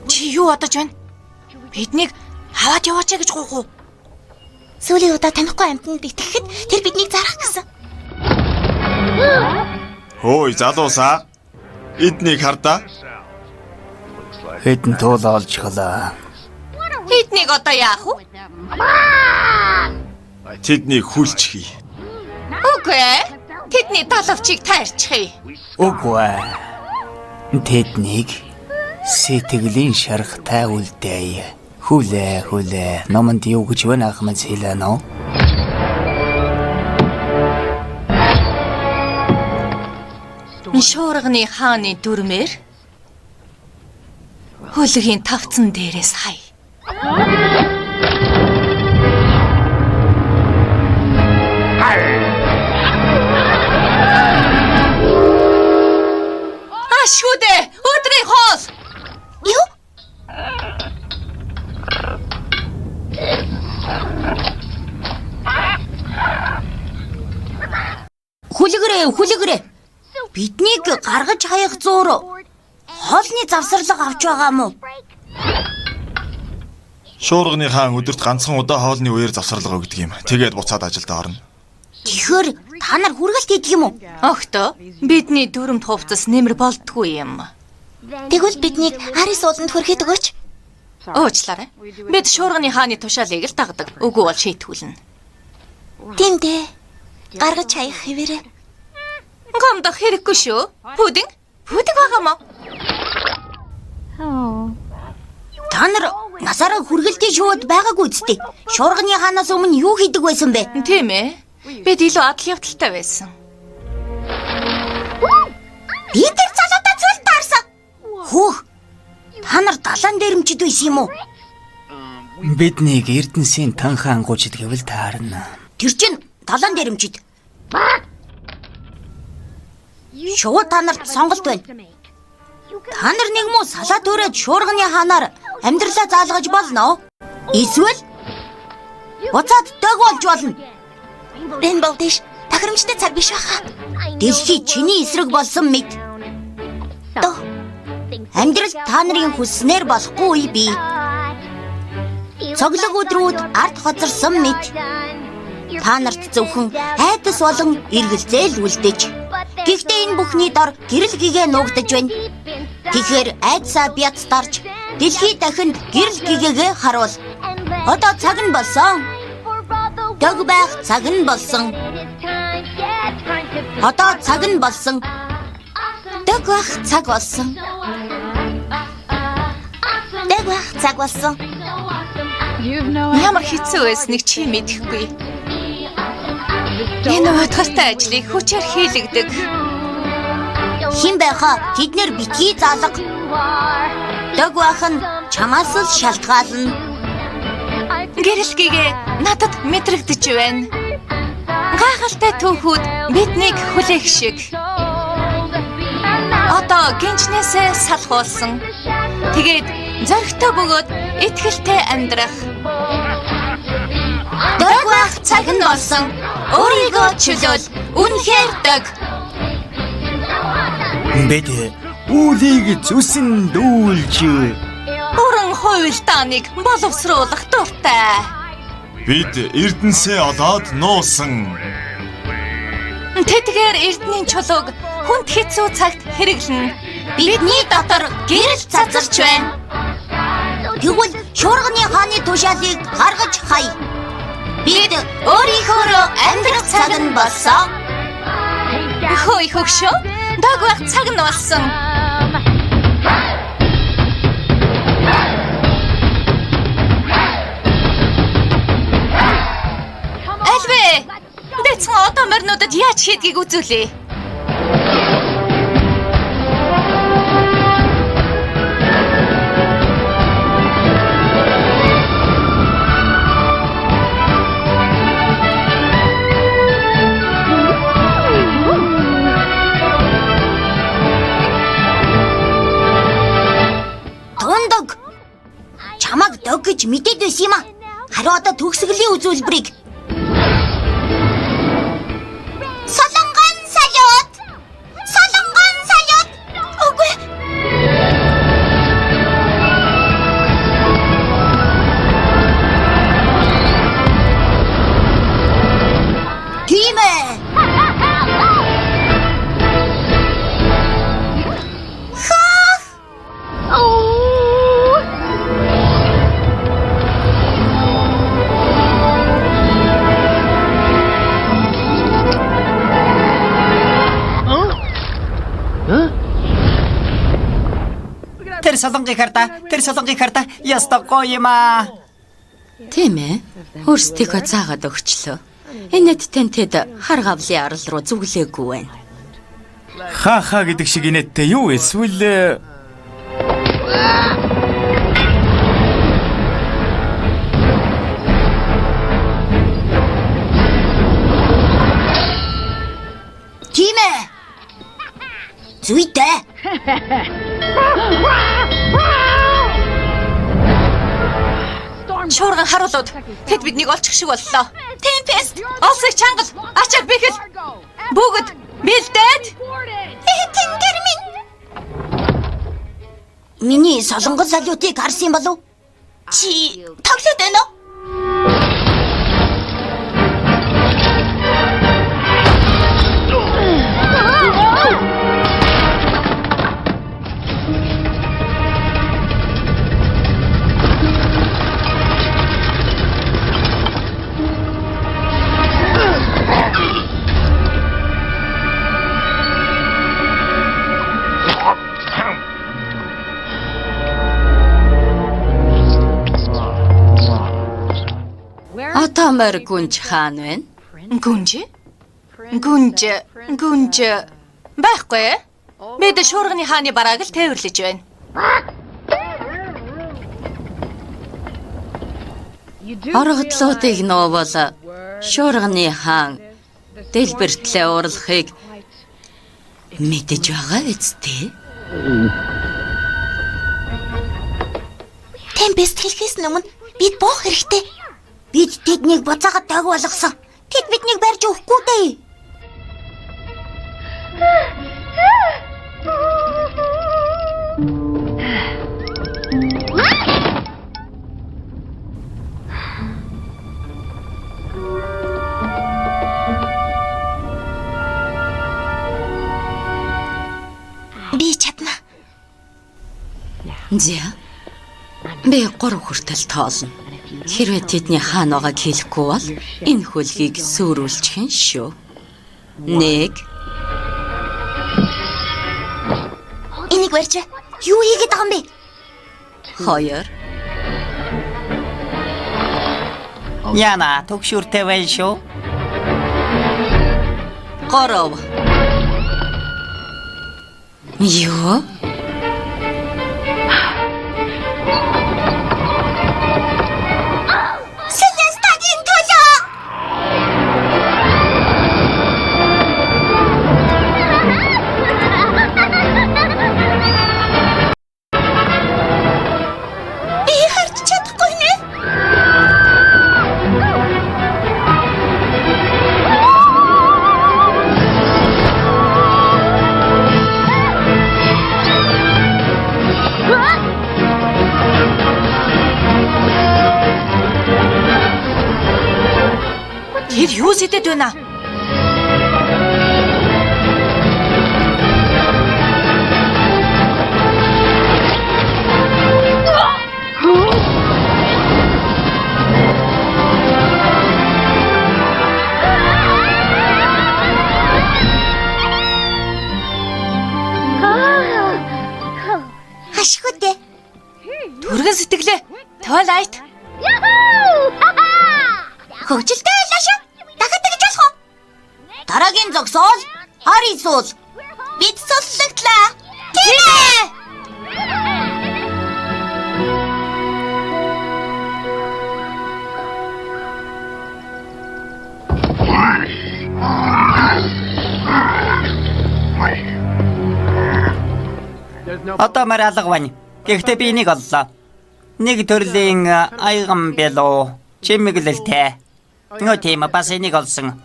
Чи юу бодож байна? Биднийг хаваад яваач гэж гуйх уу? Сүүлийн удаа танихгүй амьтанд итгэхэд тэр биднийг зарах гэсэн. Хөөе залуусаа. Эднийг хардаа. Хэдэн туул олж халаа. Эднийг одоо яах вэ? Тэднийг хүлчихье. Үгүй ээ. Тэдний талавчийг таарчихъя. Үгүй ээ. Тэднийг сэтгэлийн шарахтай үлдээе. Хүлээ. Номонд юу гэж байна ах мэд хэлээ нөө. Шуурганы хааны дүрмээр хөлөгийн тавцан дээрээс хай. Ашгүдэ, өдрийн хоол. Юу? Хүлэгрээ. Биднийг гаргаж хаях зуур хоолны завсарлага авч байгаа мó? Шуурганы хаан өдөрт ганцхан удаа хоолны үеэр завсарлага өгдөг юм. Тэгээд буцаад ажилд орно. Тэгэхээр та нар хүргэлт хийдэг юм уу? Огтоо бидний дүрмд хувцас нэмэр болдгүй юм. Тэгвэл биднийг Арис ууланд хүрэхэд өгөөч. Уучлаарай. Бид шуурганы хааны тушаалыг л дагдаг. Үгүй бол шийтгүүлнэ. Тийм дээ. Гаргаж хаях хэвээрээ. Гомдох хэрэггүй шүү. Пүдинг байгаа мó. Та нар насаараа хүргэлтийн шууд байгаагүй үстэй. Шуурганы хаанаас өмнө юу хийдэг байсан бэ? Тийм ээ. Бид илүү адал явдалтай байсан. Би тэр залуудаа зүйл таарсан. Хөөх. Та нар далайн дээрэмчд байсан юм уу? Биднийг Эрдэнсийн танхан ангуучд гэвэл таарна. Тэр чинь далайн дээрэмчд. Шууд та нарт сонголт байна. Та нар нэг муу салаа төрөөд шуурганы хаанаар амьдралаа заалгаж болно. Эсвэл буцаад дог болж болно. Рейнбоу дэш тахирамжтай цаг биш баха. Дэлхий чиний эсрэг болсон мэд. Амьдрал та нарын хүснээр болохгүй би. Цоглог өдрүүд ард хоцорсон мэд. Та нарт зөвхөн айдас болон эргэлзээл үлдээж. Гэхдээ энэ бүхний дор гэрэл гэгээ нуугдаж байна. Тэгэхээр айдсаа бяцтарч дэлхий дахинд гэрэл гэгээгээ харуул. Одоо цаг нь болсон. Дог байх цаг нь болсон. Одоо цаг нь болсон. Дог байх цаг болсон. Дог байх цаг болсон. Ямар хэцүү байсныг чи мэдэхгүй. Энэ утгатай ажлыг хүчээр хийлэгдэг. Хин байхаа тэднэр битгий заалга. Дог байх нь чамаас л шалтгаална. Гэрэлхийгээ надад мэдрэгдэж байна. Гайхалтай түүхүүд биднийг хүлээх шиг. Одоо гинжнээсээ салхуулсан. Тэгээд зоригтой бөгөөд итгэлтэй амьдрах. Дог байх цаг нь болсон. Өөрийгөө чөлөөл. Үнэхээр дог. Бид үүлийг зүсэн дүүлж Бүрэн хуйлдааныг боловсруулах дуртай. Бид Эрдэнсээ олоод нуусан. Тэдгээр Эрдэнийн чулууг хүнд хэцүү цагт хэрэглэнэ. Бидний дотор гэрэл цацарч байна. Тэгвэл шуурганы хааны тушаалыг гаргаж хай. Бид өөрийнхөө амьдрах цаг нь болсон. Хөөе хөгшөө, дог байх цаг нь болсон. Альвэ! Дэцэн одоо морнуудад яаж хийдгийг үзүүлээ. гэж мэдээд байсан юм аа. Харин одоо төгсгөлийн үзүүлбэрийг Солонгон салют! Солонгон салют! Үгүй. Тийм ээ. Тэр солонгын карта яста гоё юм аа. Тийм ээ. Өөрсдийгөө заагаад өгчлөө. Энэт тэнтэд хар гавлын арал руу зүглээгүй байна. Хаа гэдэг шиг инээдтэй юу эсвэл Тийм ээ. Зүйтэй. Шуурган харуулууд тэд биднийг олчих шиг боллоо. Темпест, Олсыг чангал, ачаар бэхэл. Бүгд бэлдээд. Тэнгэр минь. Миний солонгон салютыг харсан болов? Чи тоглоод байна уу? Атамар гүнж хаан байна. Гүнж. Байхгүй. Бид шуурганы хааны барааг л тээвэрлэж байна. Оргодлуудыг нуувал шуурганы хаан дэлбэртлээ уралхыг мэдэж байгаа үсттэй. Темпест хэлхээс өмнө бид буух хэрэгтэй. Бид тэднийг буцаагаад таг болгосон. Тэд биднийг барьж өгөхгүй дээ. Би чадна. За. Би 3 хүртэл тоолно. Хэрвээ тэдний хаана байгааг хэлэхгүй бол энэ хөлгийг сүрүүлчих нь шүү. 1. Энийг барьж. Юу хийгээд байгаа юм бэ? 2. Яна төгшүртэй байна шүү. 3. Юу? Селестагийн төлөө. Би харж чадахгүй нэ. Тэр юу сэтэд байна? Хашгүдээ. Түргэн сэтгэлээ. Twilight. Хөгжилтэй байлаа шүү. Дахиад тэгж болох уу? Дараагийн зогсоол Арисуул. Бид суллагдлаа. Тийм ээ. Одоо мар алга байна. Гэхдээ би энийг оллоо. Нэг төрлийн аяган бело чимэглэлтэй. Нөө тийм бас энийг олсон.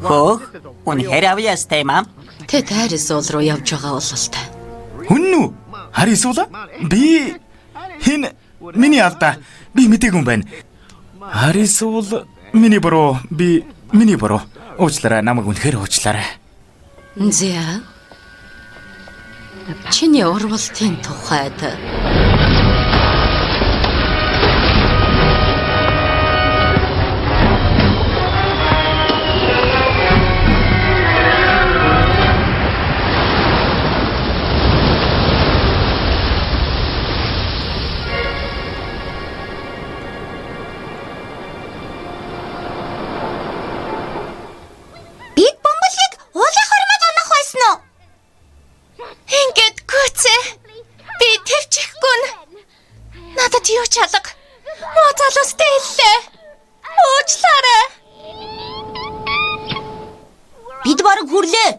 Хөө, үнэхээр авьяастай мам. Тэд Харис уул руу явж байгаа бололтой. Хүн үү? Харис уула? Би хин миний алдаа. Би мтэггүй юм байна. Харис уул миний буруу. Би миний буруу. Уучлаарай, намайг үнэхээр уучлаарай. Зя. Чиний урвалтын тухайд Бид бомболыг уулын хормод унах байсан уу? Ингээд гүцээ. Би төвчихгүй нь. Надад юу ч алга. Муу залуустай хэллээ. Уучлаарай. Бид бараг хүрлээ.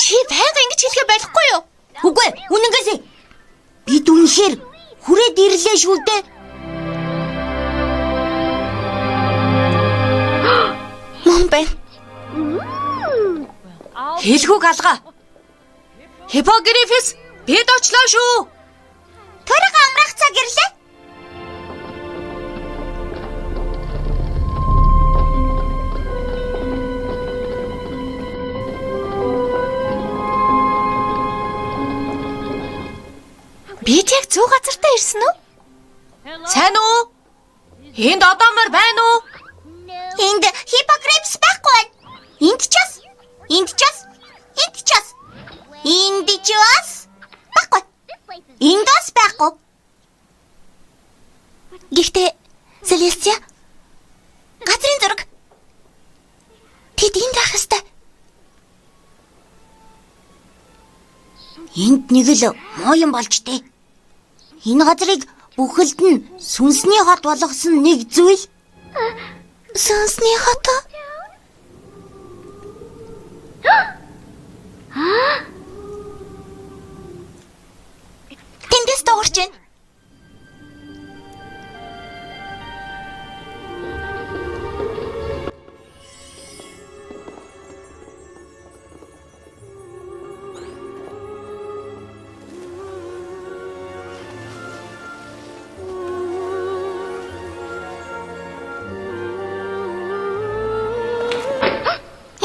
Чи байнга ингэж хэлэхэ байхгүй юу? Үгүй, үнэнээс бид үнэхээр хүрээд ирлээ шүү дээ. Мөн байна. Хэлгүүг алгаа. Хипогрифис бид очлоо шүү. Төрөг амрах цаг ирлээ. Бид яг зөв газартаа ирсэн үү? Сайн уу? Энд одоомор байна уу? Энд хипогрипс байхгүй байна. Энд ч бас. Энд ч бас. Энд ч бас. Энд ч бас. Байхгүй. Энд бас байхгүй. Гэхдээ Селестия газрын зураг. Тэд энд байх ёстой. Энд нэг л муу юм болж дээ. Энэ газрыг бүхэлд нь сүнсний хот болгосон нэг зүйл. Сүнсний хот. Тэндээс догорч байна.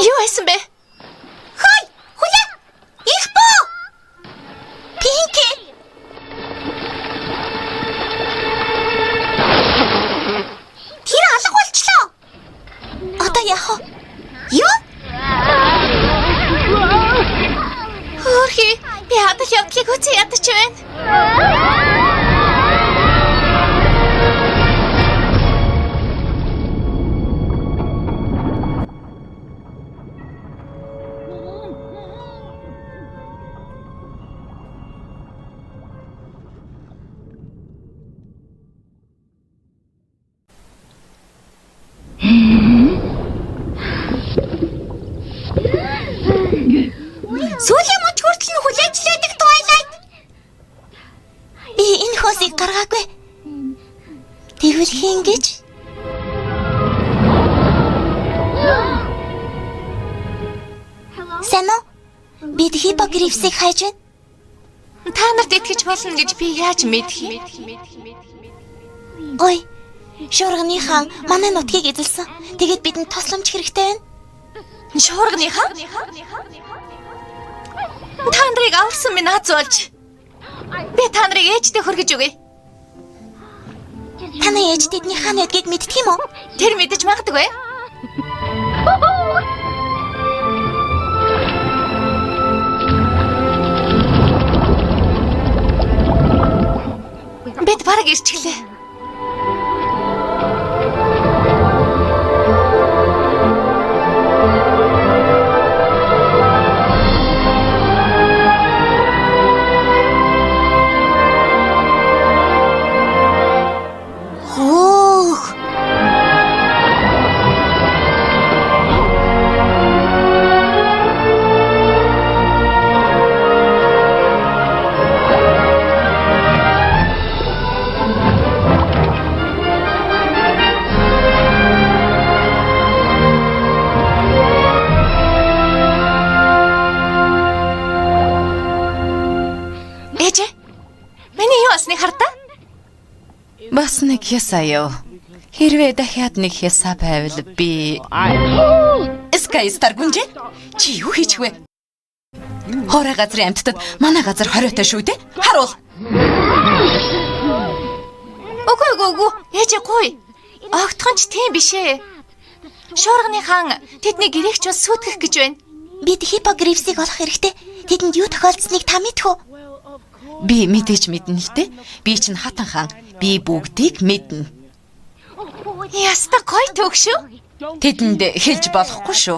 Юу байсан бэ? Хой! Хүлээ! Их боо! Пинки! Тэр алга болчлоо. Одоо яах вэ? Юу? Хөөрхи, би хадал явдлыг үгүй ядаж байна. Сүүлийн мөч хүртэл нь хүлээжлээдэг Twilight. Би энэ хосыг гаргаагүй. Тэгвэл хийн гэж? Сайн уу? Бид хипогрифсийг хайж байна. Та нарт итгэж болно гэж би яаж мэдхий? Ой, шуурганы хаан манай нутгийг эзэлсэн. Тэгээд бидэнд тусламж хэрэгтэй байна. Шуурганыхаа? Та нарыг аварсан минь аз болж. Би та нарыг ээжтэй хөргөж өгье. Таны ээж тэдний хаан эдгийг мэддэг юм уу? Тэр мэдэж магадгүй. Бид бараг ирчихлээ. болсныг хардаа. Бас нэг хясаа юу. Хэрвээ дахиад нэг хясаа байвал би Скайстар гүнжээ. Чи юу хийчих вэ? Хорой газрын амьтдад манай газар хориотой шүү дээ. Харуул. Үгүй. Ээж гуй. Огтхон ч тийм биш ээ. Шуурганы хаан тэдний гэрэгч бас сүйтгэх гэж байна. Бид хипогрифсийг олох хэрэгтэй. Тэдэнд юу тохиолдсныг та мэдэх үү? Би мэдээж мэднэ л дээ. Би чинь хатан хаан. Би бүгдийг мэднэ. Яста гой төг шүү. Тэдэнд хэлж болохгүй шүү.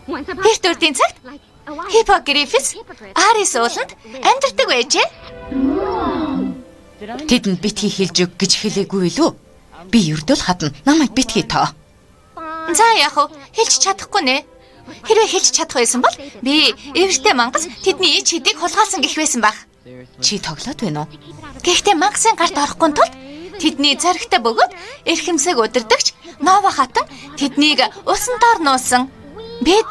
Эрт үрдийн цагт Хипогрифс Арис ууланд амьдардаг байжээ. Тэдэнд битгий хэлж өг гэж хэлээгүй лүү? Би ердөө л хатна. Намайг битгий тоо. За яах вэ? Хэлж чадахгүй нэ. Хэрвээ хэлж чадах байсан бол би эвэртэй мангас тэдний ич хэдийг хулгайлсан гэх байсан баг. Чи тоглоод байна уу? Гэхдээ мангасын гарт орохгүй тулд тэдний зоригтой бөгөөд эрхэмсэг удирдагч Нова хатан тэднийг усан доор нуусан. Бид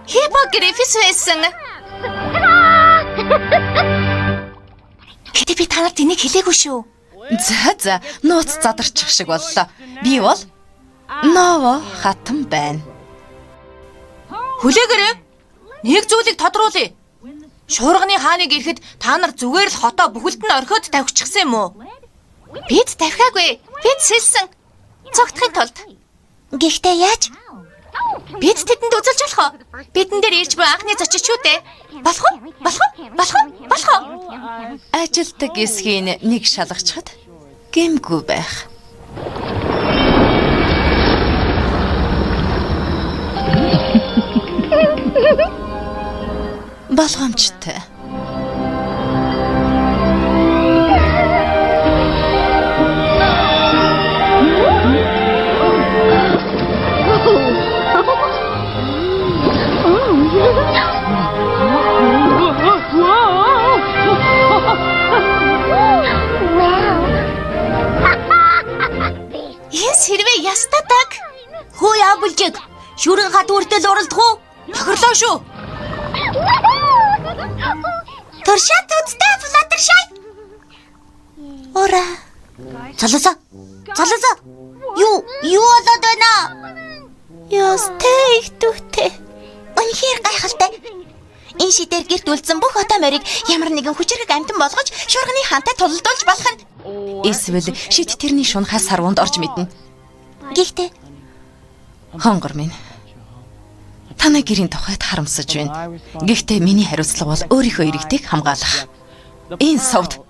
Хипогрифс байсан. Гэтэ би та нарт энийг хэлээгүй шүү. За, нууц задарчих шиг боллоо. Би бол Нова хатан байна. Хүлээгээрэй. Нэг зүйлийг тодруулъя. Шуурганы хааныг ирэхэд та нар зүгээр л хотоо бүхэлд нь орхиод тавьчихсан юм уу? Бид тавхиагүй. Бид сэлсэн. Цогтхын тулд. Гэхдээ яаж? Бид тэдэнд үзүүлж болох уу? Бидэн дээр ирж буй анхны зочин шүү дээ. Болох уу? Ажилтг эсхийн нэг шалгачхад гэмгүй байх. Болгоомжтой. Хэрвээ ястадаг. Хөө яабулжиг. Шүрэн хат үртэл уралдах уу? Тохирлоо шүү. Туршаад үзтээ Флаттершай. Ура. Залуусаа. Юу болоод байна? Ястэй их түүтэй. Үнэхээр гайхалтай. Энэ шидээр гэрт үлдсэн бүх хотоо морийг ямар нэгэн хүчрэг амтан болгож шуурганы хаантай тулалдуулж болох нь. Эсвэл шид тэрний шунхаас сарвунд орж мэднэ. Гэхдээ Хонгор минь. Танай гэрийн тухайд харамсаж байна. Гэхдээ миний хариуцлага бол өөрийнхөө иргэдийг хамгаалах. Энэ совд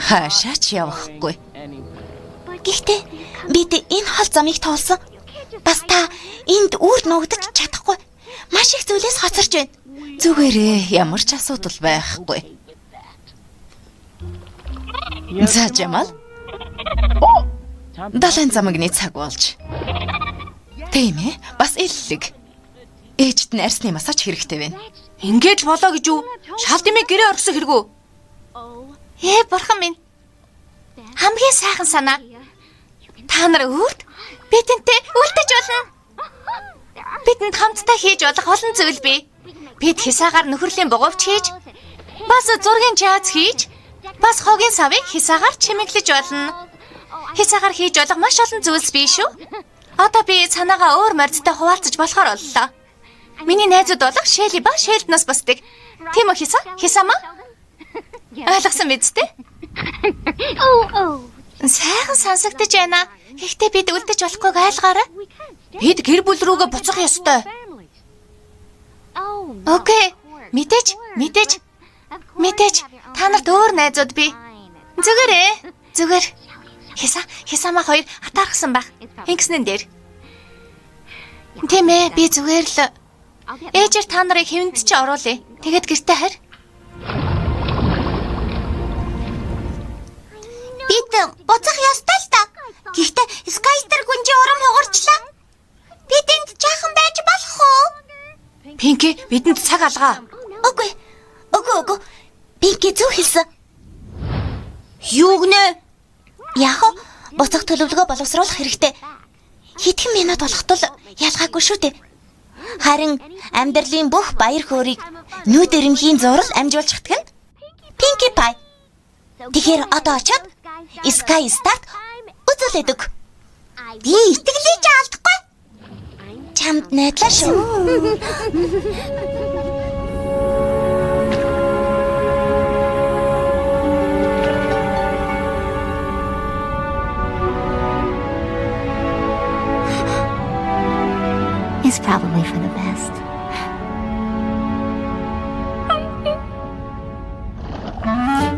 хаашаач явахгүй. Гэхдээ бид энэ хол замыг тоолсон. Бас та энд үрд нуугдаж чадахгүй. Маш их зүйлээс хоцорч байна. Зүгээрээ ямар ч асуудал байхгүй. За Жамал. Далайн замагны цаг болж. Тийм ээ, бас эллэг. Ээжд нь арсны масаж хэрэгтэй байна. Ингэж болоо гэж юу? Шал дэмий гэрээ орхисон хэрэггүй. Бурхан минь. Хамгийн сайхан санаа. Та нар үрд бидэнтэй үлдэж болно. Бидэнд хамтдаа хийж болох олон зүйл бий. Бид хисаагаар нөхөрлийн бугуйч хийж, бас зургийн жааз хийж, бас хогийн савыг хисаагаар чимэглэж болно. Хисаагаар хийж болох маш олон зүйлс бий шүү. Одоо би санаагаа өөр морьдтой хуваалцаж болохоор боллоо. Миний найзууд болох Шэли ба Шэлднаас бусдаг. Тийм үү хисаамаа? Ойлгосон биз дээ? Сайхан сонсогдож байна. Гэхдээ бид үлдэж болохгүйг ойлгоорой. Бид гэр бүл рүүгээ буцах ёстой. Окей. Мэдээж. Та нарт өөр найзууд бий. Зүгээр. Хисаамаа хоёр хатаархсан байх. Ингэснэн дээр. Тийм ээ, би зүгээр л ээжээр та нарыг хэвэнд чи оруулъя. Тэгээд гэртээ харь. Бид буцах ёстой л та. Гэхдээ Скайстер гүнжи урам хугарчлаа. Бид энд жаахан байж болох уу? Пинки, бидэнд цаг алгаа. Үгүй. Пинки зөв хэлсэн. Юу гэнэ? Яг буцах төлөвлөгөө боловсруулах хэрэгтэй. Хэдхэн минут болох тул ялгаагүй шүү дээ. Харин амьдралын бүх баяр хөөргийг нүд эрэмхийн зураг амжуулчихдаг нь Pinkie Pie. Тэгэхээр одоо очиод Sky Start үзүүлээд өг. Би итгэлийч алдахгүй. Чамд найдлаа шүү. It's probably for the best.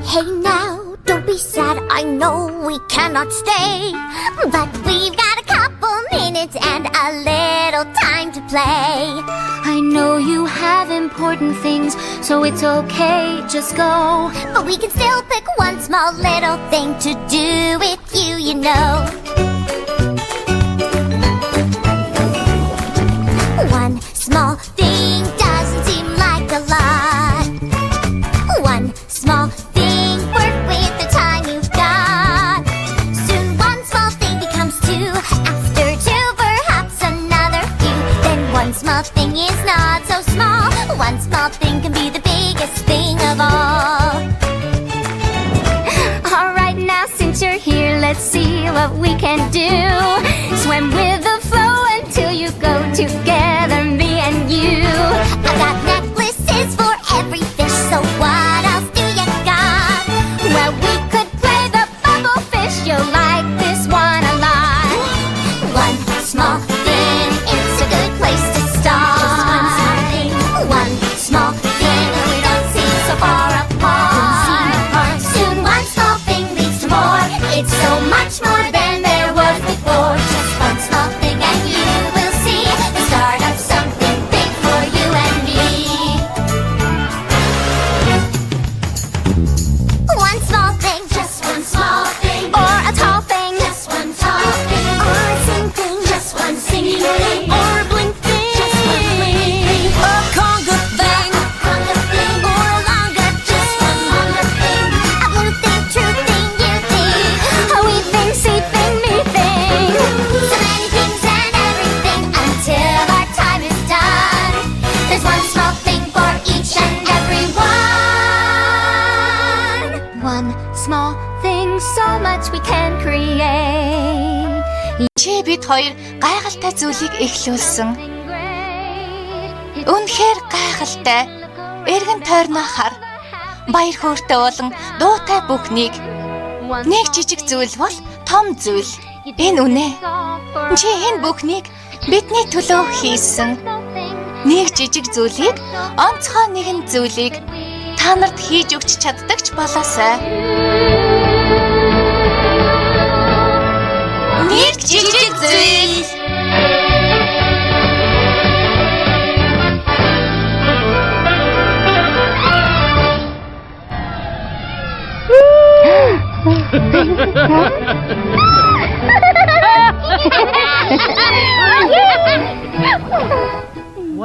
Hey now, don't be sad, I know we cannot stay. But we've got a couple minutes and a little time to play. I know you have important things, so it's okay, just go. But we can still pick one small little thing to do with you, you know. One small thing doesn't seem like a lot. One small thing, work with the time you've got. Soon one small thing becomes two. After two, perhaps another few. Then one small thing is not so small. One small thing can be the biggest thing of all. Alright, now since you're here, let's see what we can do. Swim with the flow until you go together, me and you. I've got necklaces for every fish, so what else do you got? Well, we could play the bubble fish, you'll like this one a lot. One small thing, it's a good place to start. One small thing, we don't seem so far apart. Soon one small thing leads to more. It's so much more than there was before. Just one small thing and you will see the start of something big for you and me. One small thing, just one small thing. Or a tall thing, Just one tall thing. Or a sing thing, just one singing thing. or a blink thing, Just one blinking thing. a conga thing. Longer thing. Or a longer Just one longer thing. A blue thing, true thing, you think. A wee thing, see thing, me thing. So many things and everything until our time is done. There's one small thing for each and every one. One small thing, so much we can create. Чи бид хоёр гайхалтай зүйлийг эхлүүлсэн. Үнэхээр гайхалтай. Эргэн тойрноо хар. Баяр хөөртэй болон дуутай бүхнийг нэг жижиг зүйл бол том зүйл. Энэ үнэ. Чи энэ бүхнийг бидний төлөө хийсэн. Нэг жижиг зүйлийг онцгой нэгэн зүйлийг та нарт хийж өгч чаддагч болоосай. Нэг жижиг зүйл.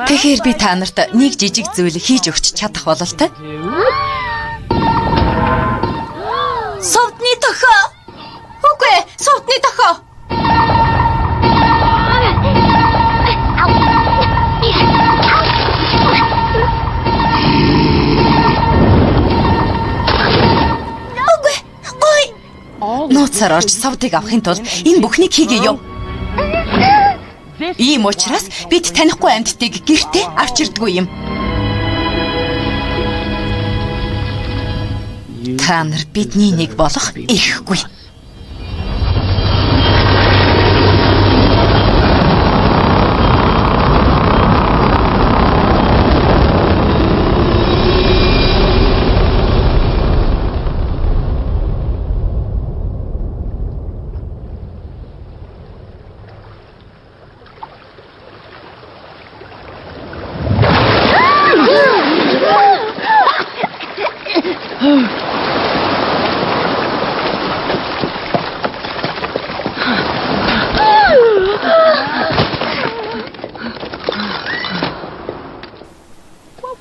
Тэгэхээр би та нарт нэг жижиг зүйл хийж өгч чадах бололтой. Сувдны тохоо. Үгүй, сувдны тохоо. Нууцаар орж савдыг авахын тулд энэ бүхнийг хийгээ ёо. Ийм учраас бид танихгүй амьтдыг гэртээ авч ирдгүй юм. Та нар бидний нэг болох ихгүй.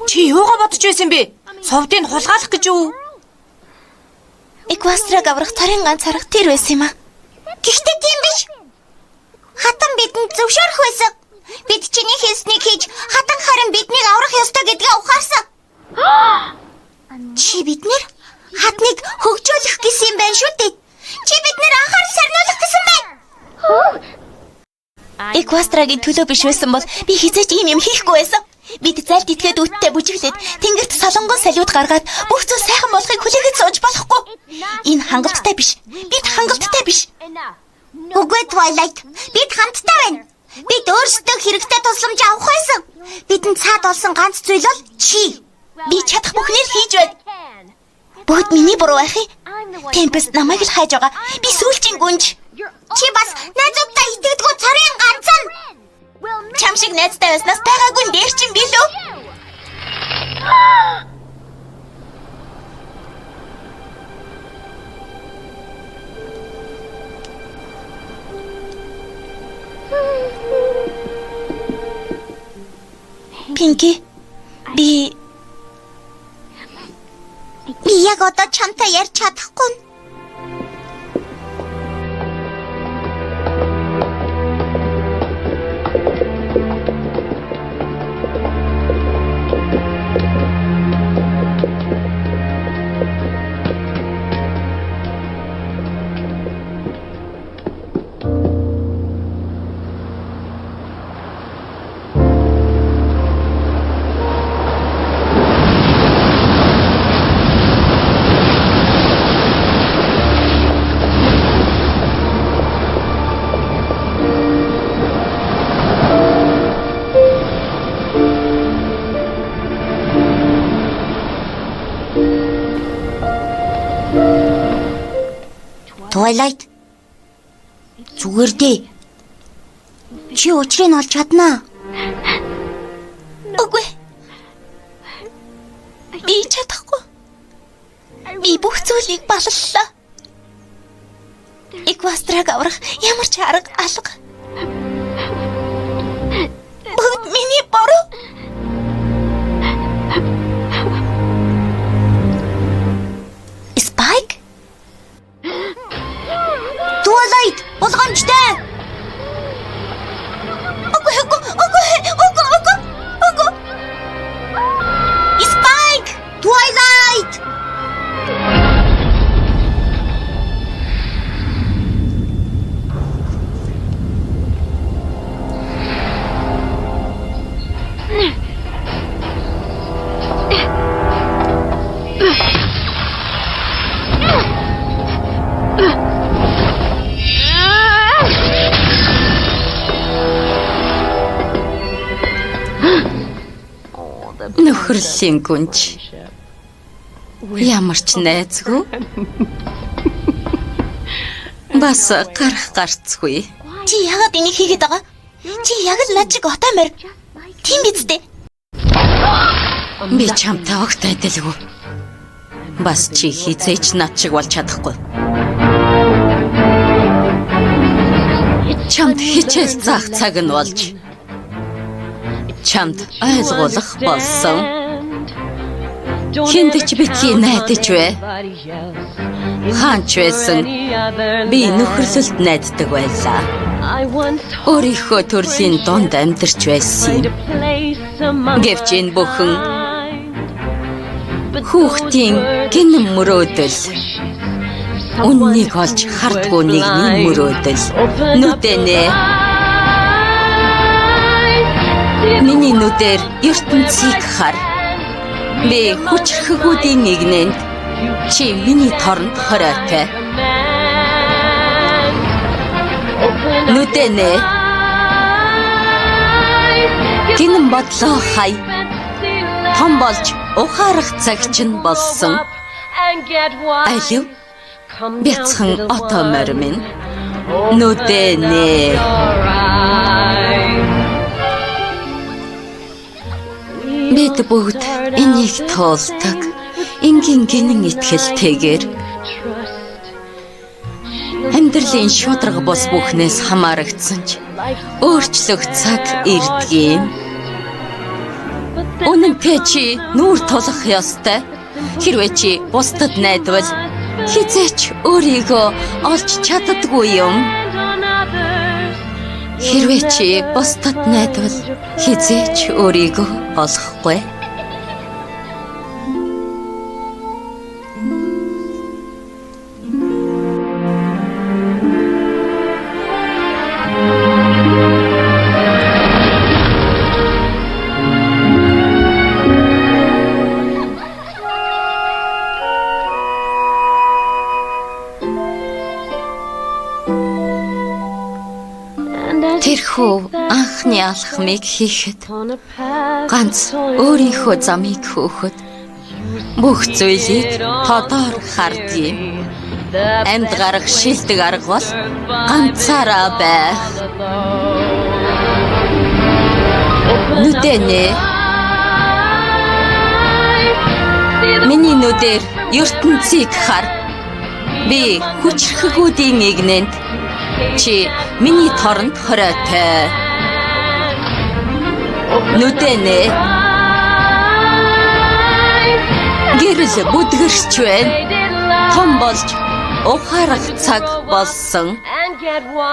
Чи юугаа бодож байсан бэ? Сувдыг хулгайлах гэж юу? Эквастраг аврах царын ганц арга тэр байсан юм аа. Гэхдээ тийм биш. Хатан бидэнд зөвшөөрөх байсан. Бид чиний хийснийг хийж Эквастрагийн төлөө биш байсан бол би хизээч ийм юм хийхгүй байсан. Бид зайлд итгээд үттэй бүжиглээд тэнгэрт солонгон салиуд гаргаад бүх зүйл сайхан болохыг хүлээгээд сууж болохгүй. Энэ хангалттай биш. Бид хангалттай биш. Үгүй Twilight. Бид хамтдаа байна. Бид өөрсдөө хэрэгтэй тусламж авах байсан. Бидэнд цаад болсон ганц зүйл бол чи. Би чадах бүхнийг хийж байна. Бүгд миний буруу байх юм. Темпест намайг л хайж байгаа. Би сүүлчийн гүнж. Чи бас найзуудтай итгэдэггүй цорын ганцхан. Чам шиг найзтай байснаас байгаагүй дээр чинь би лөө. Пинки, би яг одоо чамтай ярьж чадахгүй. Twilight. Зүгээр дээ. Чи учрыг олж чаднаа. үгүй. Би чадахгүй. Би бүх зүйлийг баллаллаа. Эквастраг аврах ямар ч арга алга. Бүгд миний буруу. Spike? Twilight, болгоомжтой. Үгүй. Spike, Twilight. Нөхөрлийн гүнж. Ямар ч найзгүй. Бас гарах гарцгүй. Чи яагаад энийг хийгээд байгаа? Чи яг л над шиг отомор. Тийм биз дээ. Би чамтай огт адилгүй. Бас чи хизээч над шиг болж чадахгүй. Чамд хичээл заах цаг нь болж. Чамд ойлгох болсон. Хинд ч битгий найдаж бай. Хаач байсан би нөхөрлөлд найддаг байлаа. Өөрийнхөө төрлийн донд амьдарч байсан. Гэвч энэ бүхэн хүүхдийн гинэн мөрөөдөл. Үннийг олж хардгүй нэгний мөрөөдөл. Нүдэнэ. Миний нүдээр ертөнцийг хар. Би хүчрхэгүүдийн нэгнэнд чи миний торонд хоройтой. Нүдэнэ. Гинэн бодлоо хай. Том болж ухаарах цаг чинь болсон. Алив бяцхан отомор минь. Нүдэнэ. Бид бүгд энийг тоолдог. Ингийн гинэн итгэлтэйгээр амьдралын шударга бос бүхнээс хамаарагдсан ч өөрчлөх цаг ирдгийм. Үнэнтэй чи нүүр тулах ёстой. Хэрвээ чи бусдад найдвал хизээч өөрийгөө олж чаддаггүй юм. Хэрвээ чи бусдад найдвал хизээч өөрийгөө олохгүй. Хөө анхны алхмыг хийхэд ганц өөрийнхөө замыг хөөхөд бүх зүйлийг тодор хардъя. Амьд гарах шилдэг арга бол ганцаараа байх. Нүдэнэ. Миний нүдээр ертөнцийг хар. Би хүчрхэгүүдийн игнэнд чи миний торонд хоройтой. Нүдэнэ. Гэрэл бүдгэрч байна. Том болж ухаарах цаг болсон.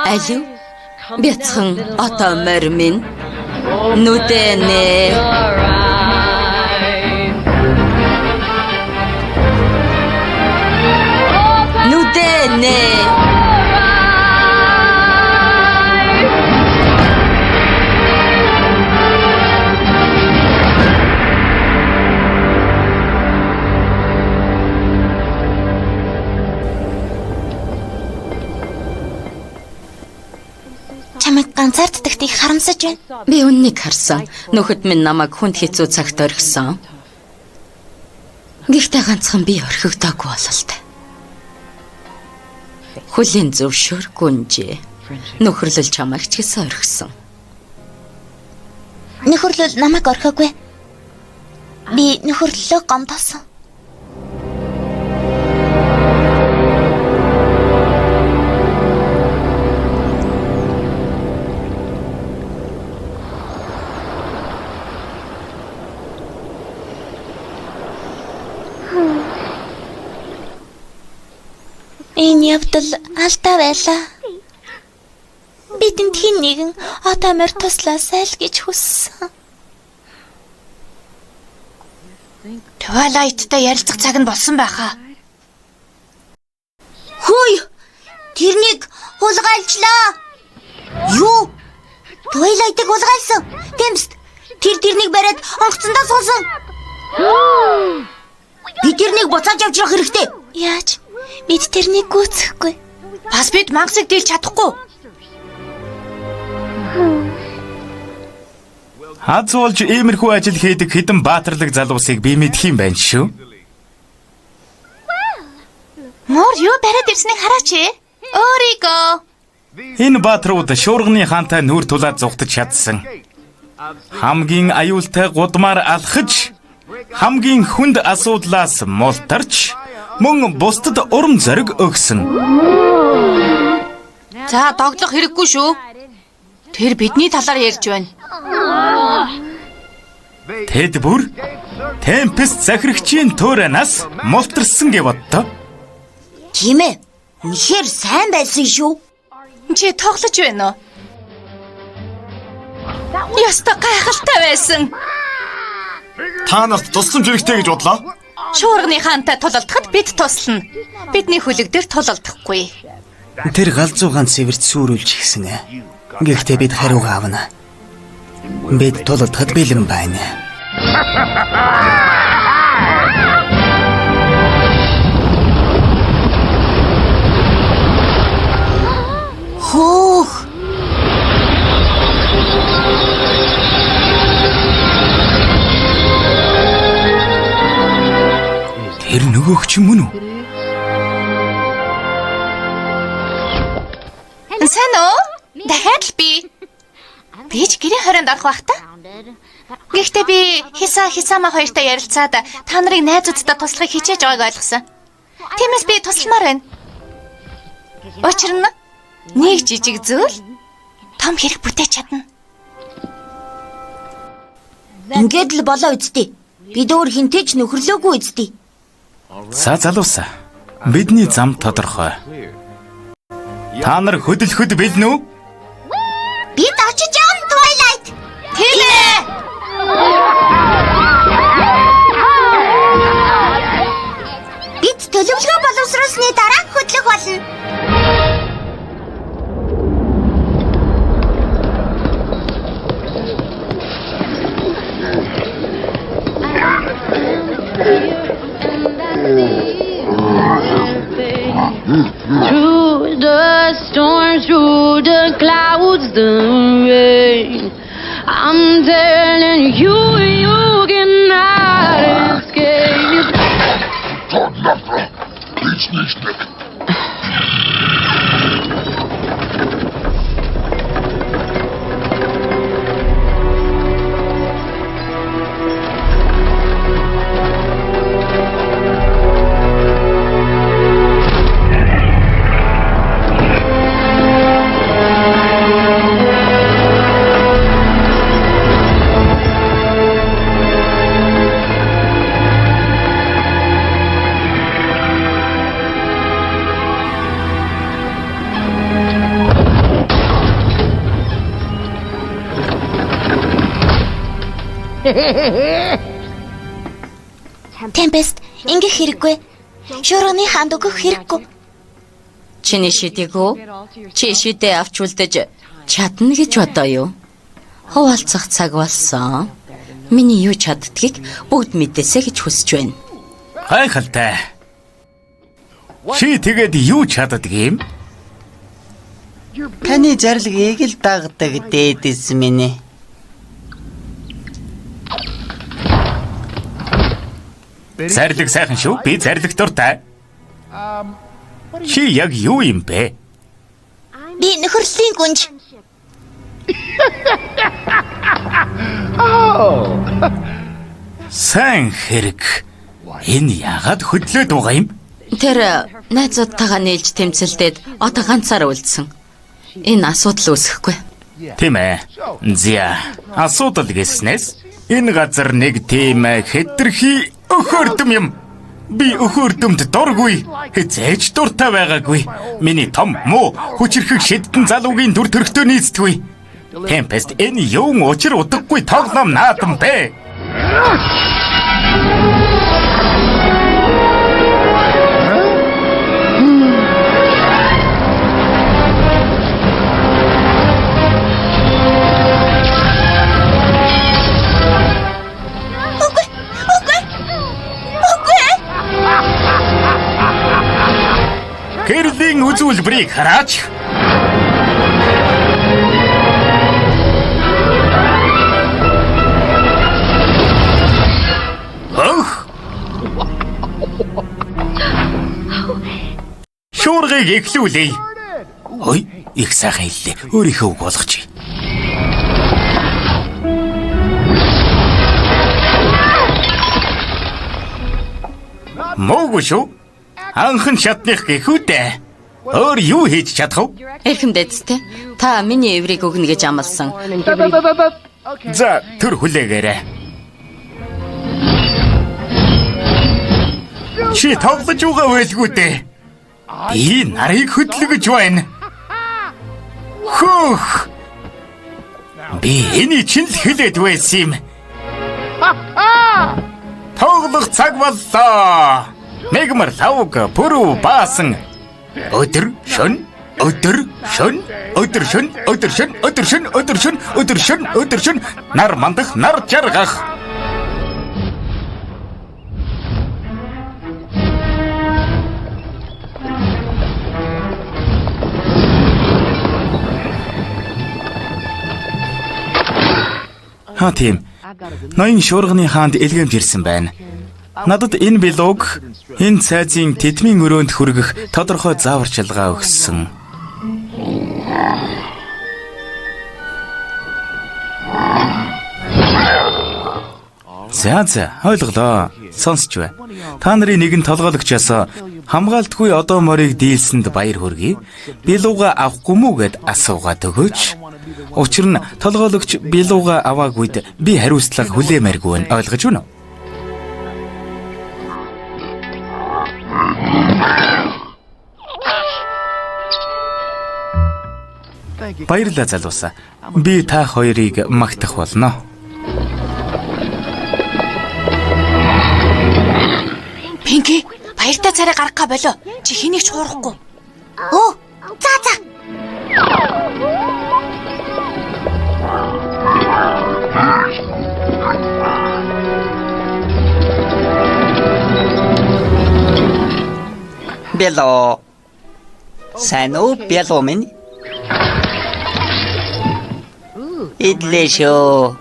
Алив бяцхан одоо морь минь. Нүдэнэ. Нүдэнэ. Чамайг ганцаарддагт их харамсаж байна. Би үннийг харсан. Нөхөд минь намайг хүнд хэцүү цагт орхисон. Гэхдээ ганцхан би орхигдоогүй бололтой. Хүлийн зөвшөөр гүнжээ. Нөхөрлөл чамайг ч гэсэн орхисон. Нөхөрлөл намайг орхиогүй. Би нөхөрлөлөө гомдоосон. Энэ явдал алдаа байлаа. Бидэнд хэн нэгэн одоо морь туслаасай л гэж хүссэн. Twilight-тай ярилцах цаг нь болсон байхаа. Хөөе. Тэрнийг хулгайлчлаа. Юу? Twilight-ыг хулгайлсан. Тэмст. Тэрнийг бариад онгоцондоо суусан. Би тэрнийг буцааж авч явах хэрэгтэй. Яаж? Бид тэрнийг гүйцэхгүй. Бас бид мангасыг дийлж чадахгүй. Хазуулж иймэрхүү ажил хийдэг хэдэн баатарлаг залуусыг би мэдх юм байна шүү. Мөр юу бариад ирснийг хараач ээ. Өөрийгөө. Энэ баатрууд шуурганы хаантай нүур тулаад зүгтж чадсан. Хамгийн аюултай гудмаар алхаж, хамгийн хүнд асуудлаас мултарч, мөн бусдад урам зориг өгсөн. За доглох хэрэггүй шүү. Тэр бидний талаар ярьж байна. Тэд бүр Темпест захирагчийн туранаас мултарсан гэж боддоо. Тийм ээ. Үнэхээр сайн байсан шүү. Чи тоглож байна уу? Яста гайхалтай байсан. Та нарт тусламж хэрэгтэй гэж бодлоо. Шуурганы хаантай тулалдахад бид туслана. Бидний хөлөг дээр тулалдахгүй. Тэр галзуугаан цэвэрт сүрүүлж гисэн. Гэхдээ бид хариугаа авна. Бид тулалдахад бэлэн байна. Хөөх. Тэр нөгөөх ч юм уу? Сайн уу? Дахиад л би. Би ч гэрийн хорионд орох байх та. Гэхдээ би хисама хоёртой ярилцаад та нарыг найзуудтай туслахыг хичээж байгааг ойлгосон. Тиймээс би тусламаар байна. Учир нь нэг жижиг зүйл том хэрэг бүтээж чадна. Ингээд л болоо үсттэй. Бид өөр хинтэж нөхрлөөгүй үсттэй. За залуусаа. Бидний зам тодорхой. Та нар хөдөлгөхөд бэлэн үү? Бид очиж явна Twilight. Тийм ээ. Бид төлөвлөгөө боловсруулсны дараа хөдлөх болно. Through the storms, through the clouds, the rain. I'm telling you, you cannot escape. Темпест, ингэх хэрэггүй. Шуурганы хаанд өгөх хэрэггүй. Чиний шидийг үү? Чи шидээ авч үлдэж чадна гэж бодоо юу? Хуваалцах цаг болсон. Миний юу чаддгийг бүгд мэдээсэй гэж хүсэж байна. Гайхалтай. Чи тэгээд юу чаддаг юм? Таны зарлагыг л дагдаг дээдэс минь. Зарлиг сайхан шүү. Би зарлиг дуртай. Чи яг юу юм бэ? Би нөхөрлөлийн гүнж. Сайн хэрэг. Энэ яагаад хөдлөөд байгаа юм? Тэр найзуудтайгаа нийлж тэмцэлдээд одоо ганцаар үлдсэн. Энэ асуудал үүсэхгүй. Тийм ээ. Зя. Асуудал гэснээс энэ газар нэг тийм хэтэрхий өхөрдөм юм. Би өхөрдөмд дургүй. Хязээж дуртай байгаагүй. Миний том муу хүчрхэг шидтэн залуугийн дүр төрхтөө нийцдэггүй. Темпест энэ юун учир удаггүй тоглоом наадам бэ? Гэрлийн үзүүлбэрийг хараач. Шуургыг эхлүүлээ. Ой, их сайхан хэллээ. Өөрийнхөө үг болгочих. Мөөгүй шүү. Анхан шатных гэхүүдээ. Өөр юу хийж чадах вэ? Эрхэмдэдтэй. Та миний эврийг өгнө гэж амласан. За, төр хүлээгээрэй. Чи тоглож байгаа байлгүй дээ. Би нарыг хөдлөгөж байна. Хөөх. Би энийг чинь л хэлээд байсан юм. Тоглох цаг боллоо. Мегмар лавг пүрүү баасан. Өдөр шөн нар мандах нар жаргах. Ха тийм. Ноён шуурганы хаанд элгэмж ирсэн байна. Надад энэ билог энэ цайзын тэдмийн өрөөнд хүргэх тодорхой зааварчилгаа өгсөн. За ойлголоо. Сонсч бай. Та нарын нэгэн толгойлогчоос хамгаалтгүй одоо морийг дийлсэнд баяр хүргэе. Билууга авахгүй мүү гэд асуугаад өгөөч. Учир нь толгойлогч билууга аваагүйд би хариуцлага хүлээмээргүй нь ойлгож байна уу? Баярлалаа залуусаа. Би та хоёрыг магтах болно. Пинки, баяртай царай гаргахаа болоо. Чи хэнийг ч хуурахгүй. Оо, за. Бело. Сайн уу, Бело минь? Идлээ шүү.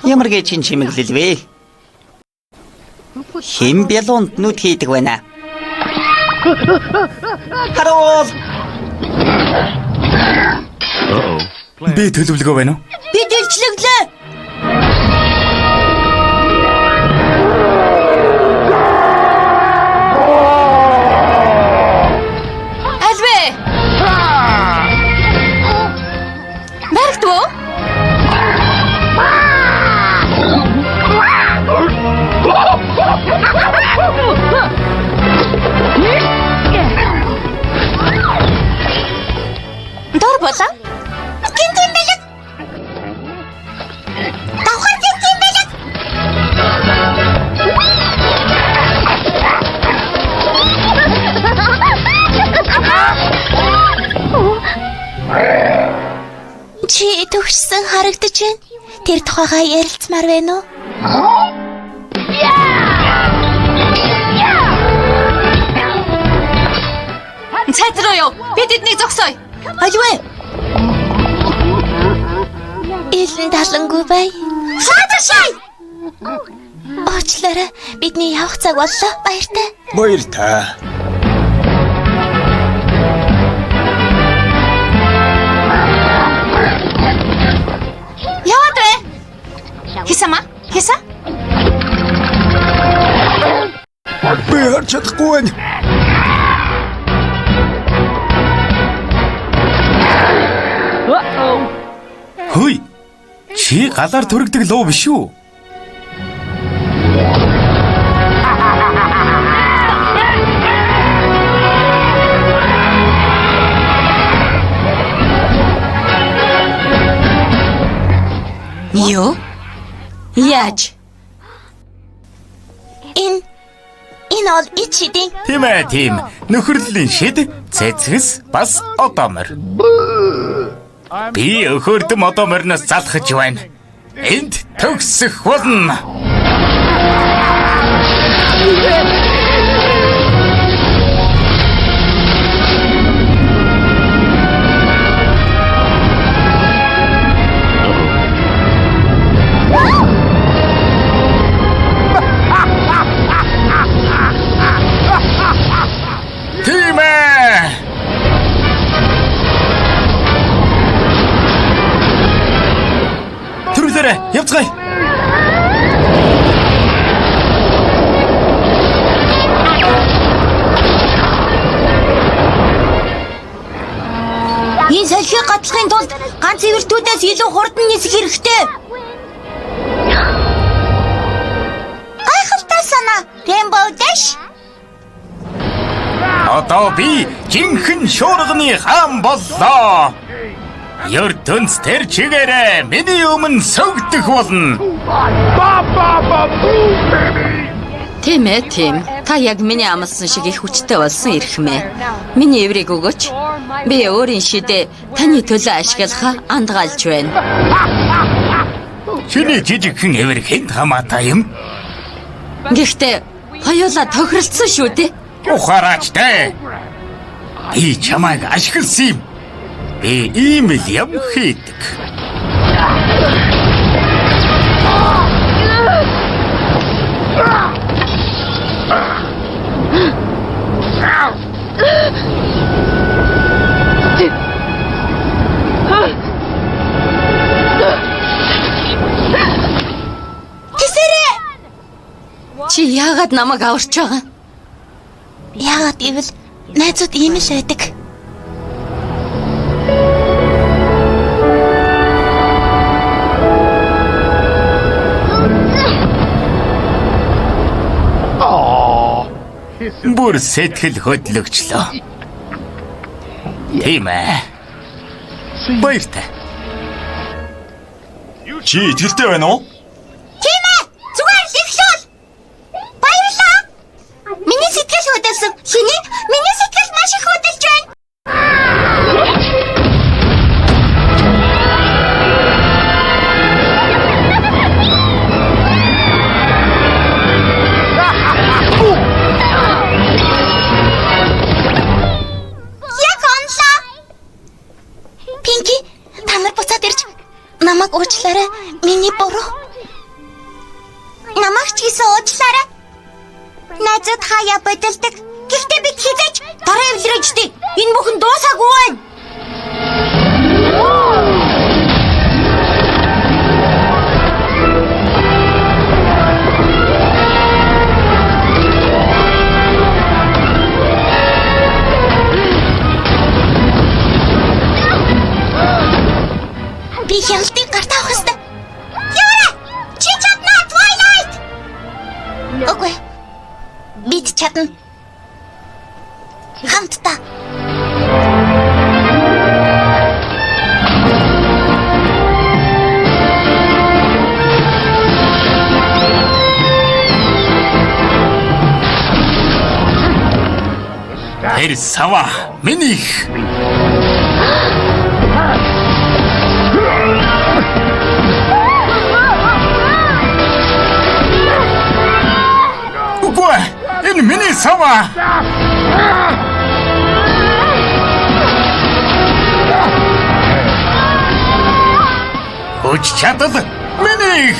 Ямар гэж чин чимэглэл вэ? Хим бялуунд нүд хийдэг байна. Харуу! Би төлөвлөгөө байна уу? Бид илчлэглээ. Альвэ. Мэрэгдвөө? Дор болоо. Гинт юм бэлэг. Давхар гинт юм бэлэг. Чи төгссөн харагдаж байна. Тэр тухайгаа ярилцмаар байна уу? Цайтруу юу? Бид эднийг зогсооё. Альвэ. Илэн талангүй бай. Фадаршай. Оочлаарай. Бидний явах цаг боллоо. Баяртай. Баяр та. Яваад бай. Хисама? Хиса? Би харж чадахгүй байна. Хөөе. Чи галаар төрөгдөг луу биш үү? Юу? Яаж? Энэ бол ичидийн Тийм ээ, тийм. Нөхөрлөлийн шид, цэцгэс, бас одоомор. Би өхөрдөм одооморноос залхаж байна. Энд төгсөх болно. Тийм ээ. Түрүүлээрэ, явцгаая. Энэ салхийг гатлахын тулд ганц эвэртүүдээс илүү хурдан нисэх хэрэгтэй. Гайхалтай санаа. Rainbow Dash. Одоо би жинхэнэ шуурганы хаан боллоо. Ертөнц тэр чигээрээ миний өмнө сөгдөх болно. Тийм ээ, тийм. Та яг миний амласан шиг их хүчтэй болсон ирхмээ. Миний эврийг өгөөч. Би өөрийн шидээ таны төлөө ашиглахаа андгаалж байна. Чиний жижигхэн эвэр хэнд хамаатай юм? Гэхдээ хоёулаа тохиролцсон шүү дээ. Ухаараач дээ. Би чамайг ашигласан юм. Би ийм л юм хийдэг. Чи яагаад намайг аварч байгаа? яагаад гэвэл найзууд ийм л байдаг. Бүр сэтгэл хөдлөгчлөө. Тийм ээ. Баяртай. Чи итгэлтэй байна уу? Тийм ээ. Зүгээр л ихлүүл. Баярлалаа. Миний сэтгэл хөдлөсөн. Миний сэтгэл маш их хөдөлж байна. Пинки, Намайг уучлаарай. Миний буруу. Намайг ч гэсэн уучлаарай. Найзууд хаяа бодилдог. Гэхдээ бид хизээч дараа эвлэрэгчтэй. Энэ бүхэн дуусаагүй байна. Би хяналтыг гартаа авах ёстой. Юурэ? Чи чадна, Twilight. Үгүй. Бид чадна. Хамтдаа. Тэр сава минийх. Үгүй энэ миний сава. Өч чадал минийх.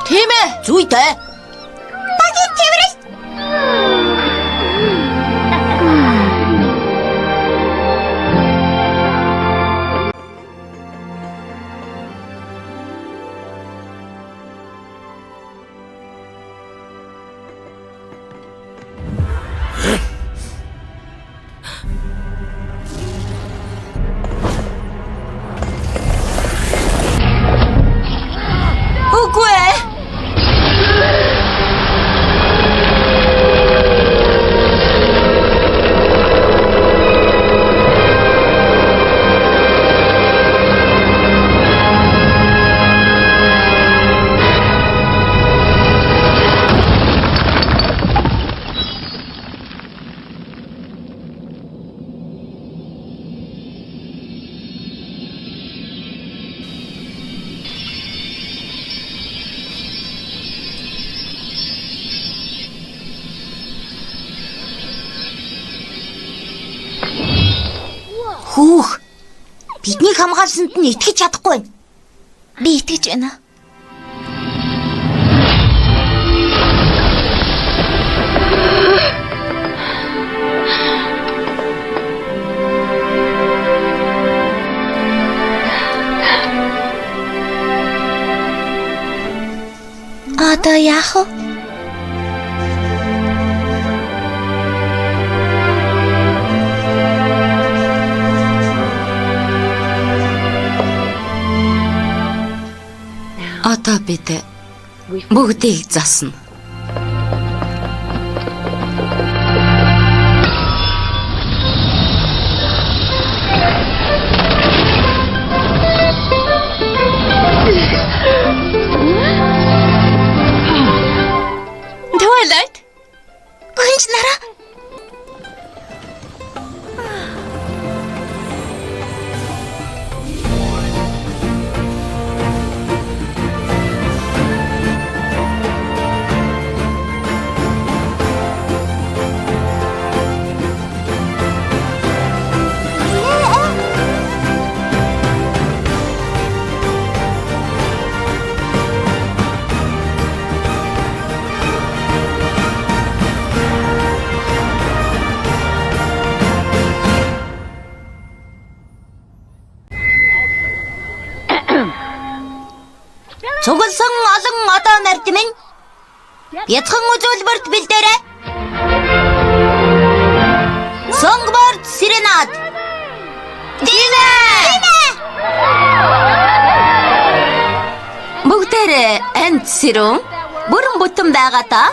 Тийм ээ, зүйтэй. Багийн тэрвэрэс. Хүүх. Биднийг хамгаалсанд нь итгэж чадахгүй байна. Би итгэж байна. Одоо яах вэ? Одоо бид бүгдийг засна. Twilight. Гүнж нараа. минь. Бяцхан үзүүлбэрт бэлдээрэй. Songbird Serenade. Бүгдээрээ энд сэрүүн бүрэн бүтэн байгаа та.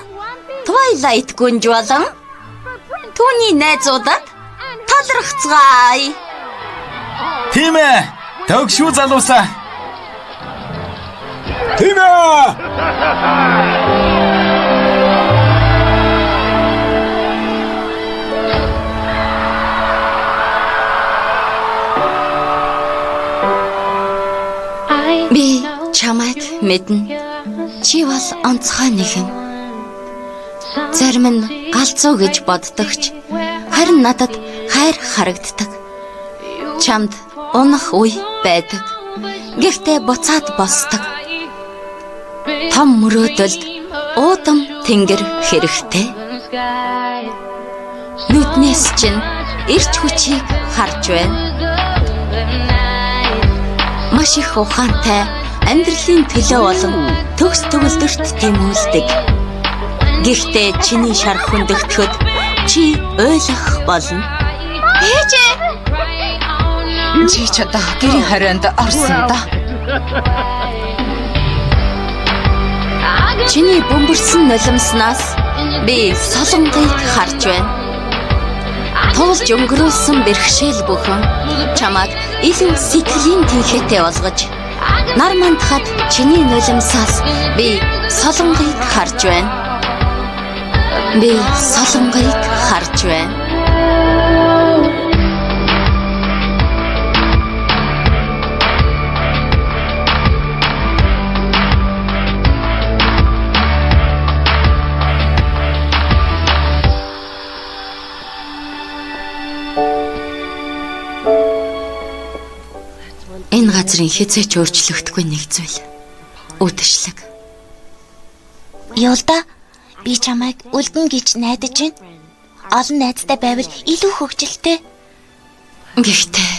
Twilight гүнж болон түүний найзуудад талархцгаая. Тийм ээ. Төгшүү залуусаа. Тийм ээ. Би чамайг мэднэ. Чи бол онцгой нэгэн. Зарим нь галзуу гэж боддогч харин надад хайр харагддаг. Чамд унах үе байдаг. Гэхдээ буцаад босдог. Том мөрөөдөлд уудам тэнгэр хэрэгтэй. Нүднээс чинь эрч хүчийг харж байна. Маш их ухаантай амьдралын төлөө болон төгс төгөлдөрт тэмүүлдэг. Гэхдээ чиний шар хөндөгдөхөд чи ойлгох болно. Ээжээ. Чи ч одоо гэрийн хорионд орсон да. Чиний бөмбөрсөн нулимснаас би солонгыг харж байна. Туулж өнгөрүүлсэн бэрхшээл бүхэн чамайг илүү сэтгэлийн тэнхээтэй болгож нар мандахад чиний нулимсаас би солонгыг харж байна. Би солонгыг харж байна. Энэ газрын хязгаарч өөрчлөгдөхгүй нэг зүйл. Үдэшлэг. Юлда би чамайг үлдэн гэж найдаж байна. Олон найзтай байвал илүү хөвгөлтэй. Гэхдээ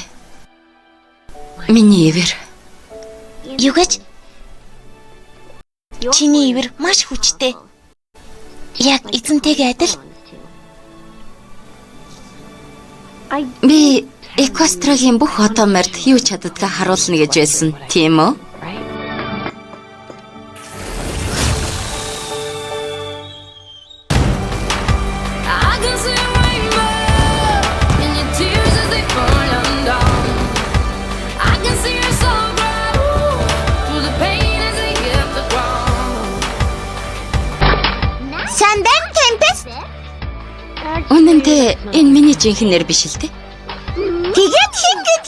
миний ивэр Юу гэж? Чиний ивэр маш хүчтэй. Яг эзэнтэйгээ адил. би Эквастрагийн бүх отоморд юу чаддгаа харуулна гэж байсан, тийм үү? Үнэндээ энэ миний жинхэнэ нэр биш л дээ. Тэгээд хин гэж?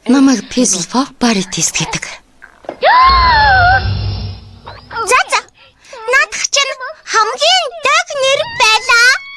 Намайг Peaceful Baritist гэдэг. За наадах чинь хамгийн дог нэр байлаа.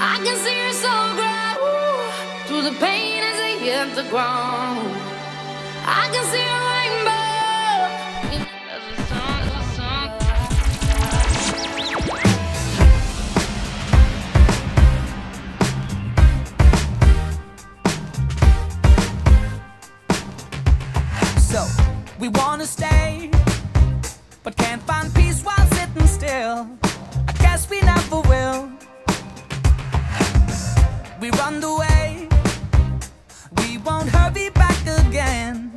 I can see your soul grow through the pain as it hits the ground. I can see a rainbow as the sun, the sun. So, we wanna stay, but can't find peace while sitting still. I guess we never will. We run the way, we won't hurry back again.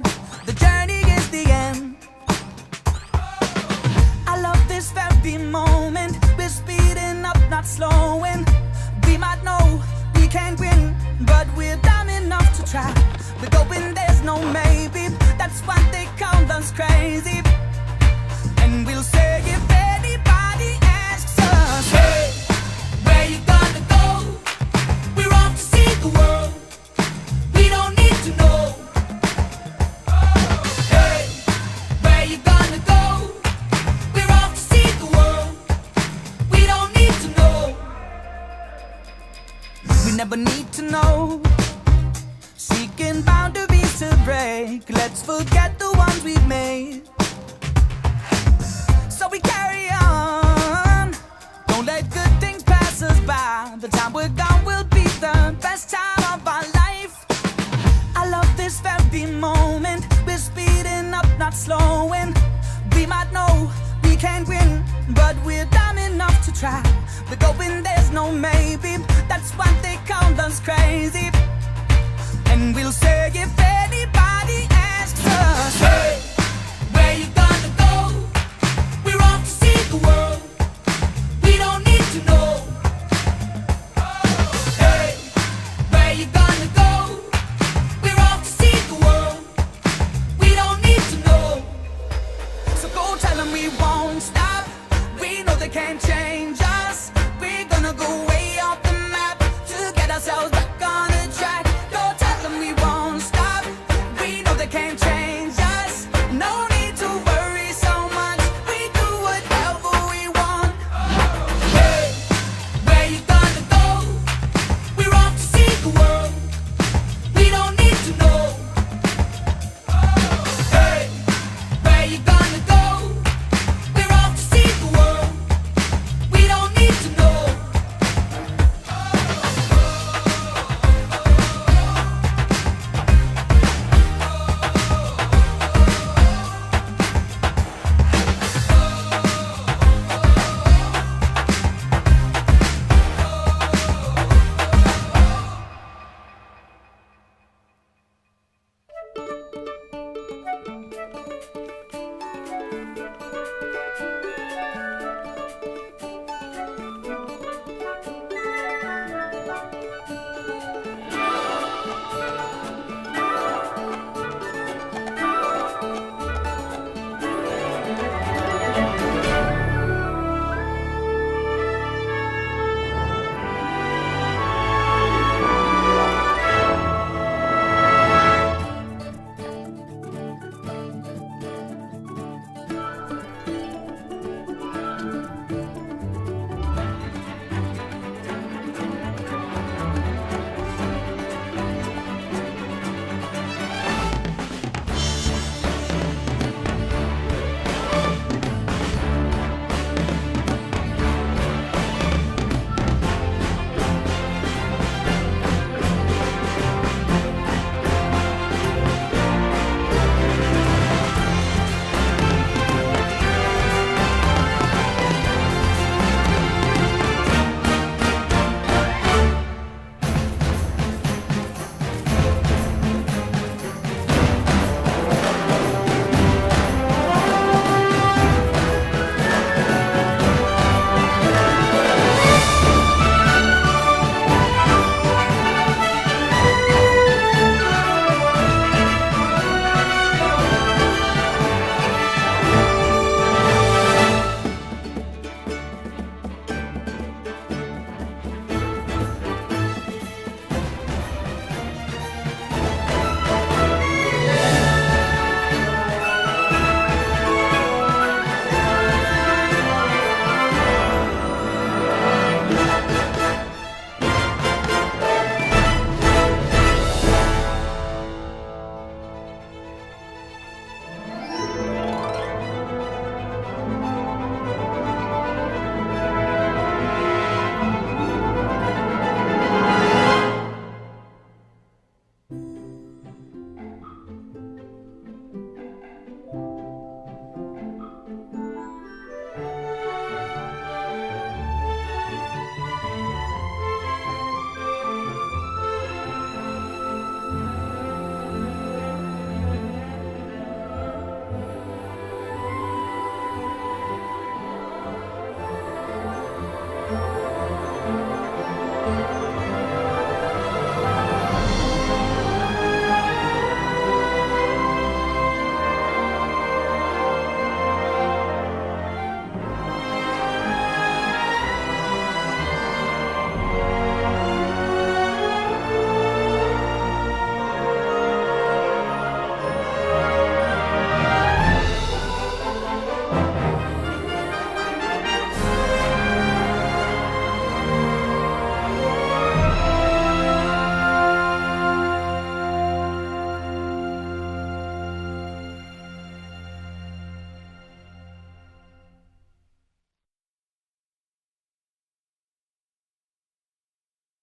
The journey is the end. I love this very moment. We're speeding up, not slowing. We might know we can't win, but we're dumb enough to try. We're going, there's no maybe. That's why they call us crazy. And we'll say if anybody asks us, hey, where you gonna go? We're off to see the world. We don't need to know. Hey, where you gonna go? We're off to see the world. We don't need to know. We never need to know. Seeking boundaries to break. Let's forget the ones we've made. So we carry on. Don't let good things pass us by. The time we're gone will be the best time of our life. I love this very moment. We're speeding up, not slowing. We might know we can't win, but we're dumb enough to try. We're going, there's no maybe. That's why they call us crazy. And we'll say if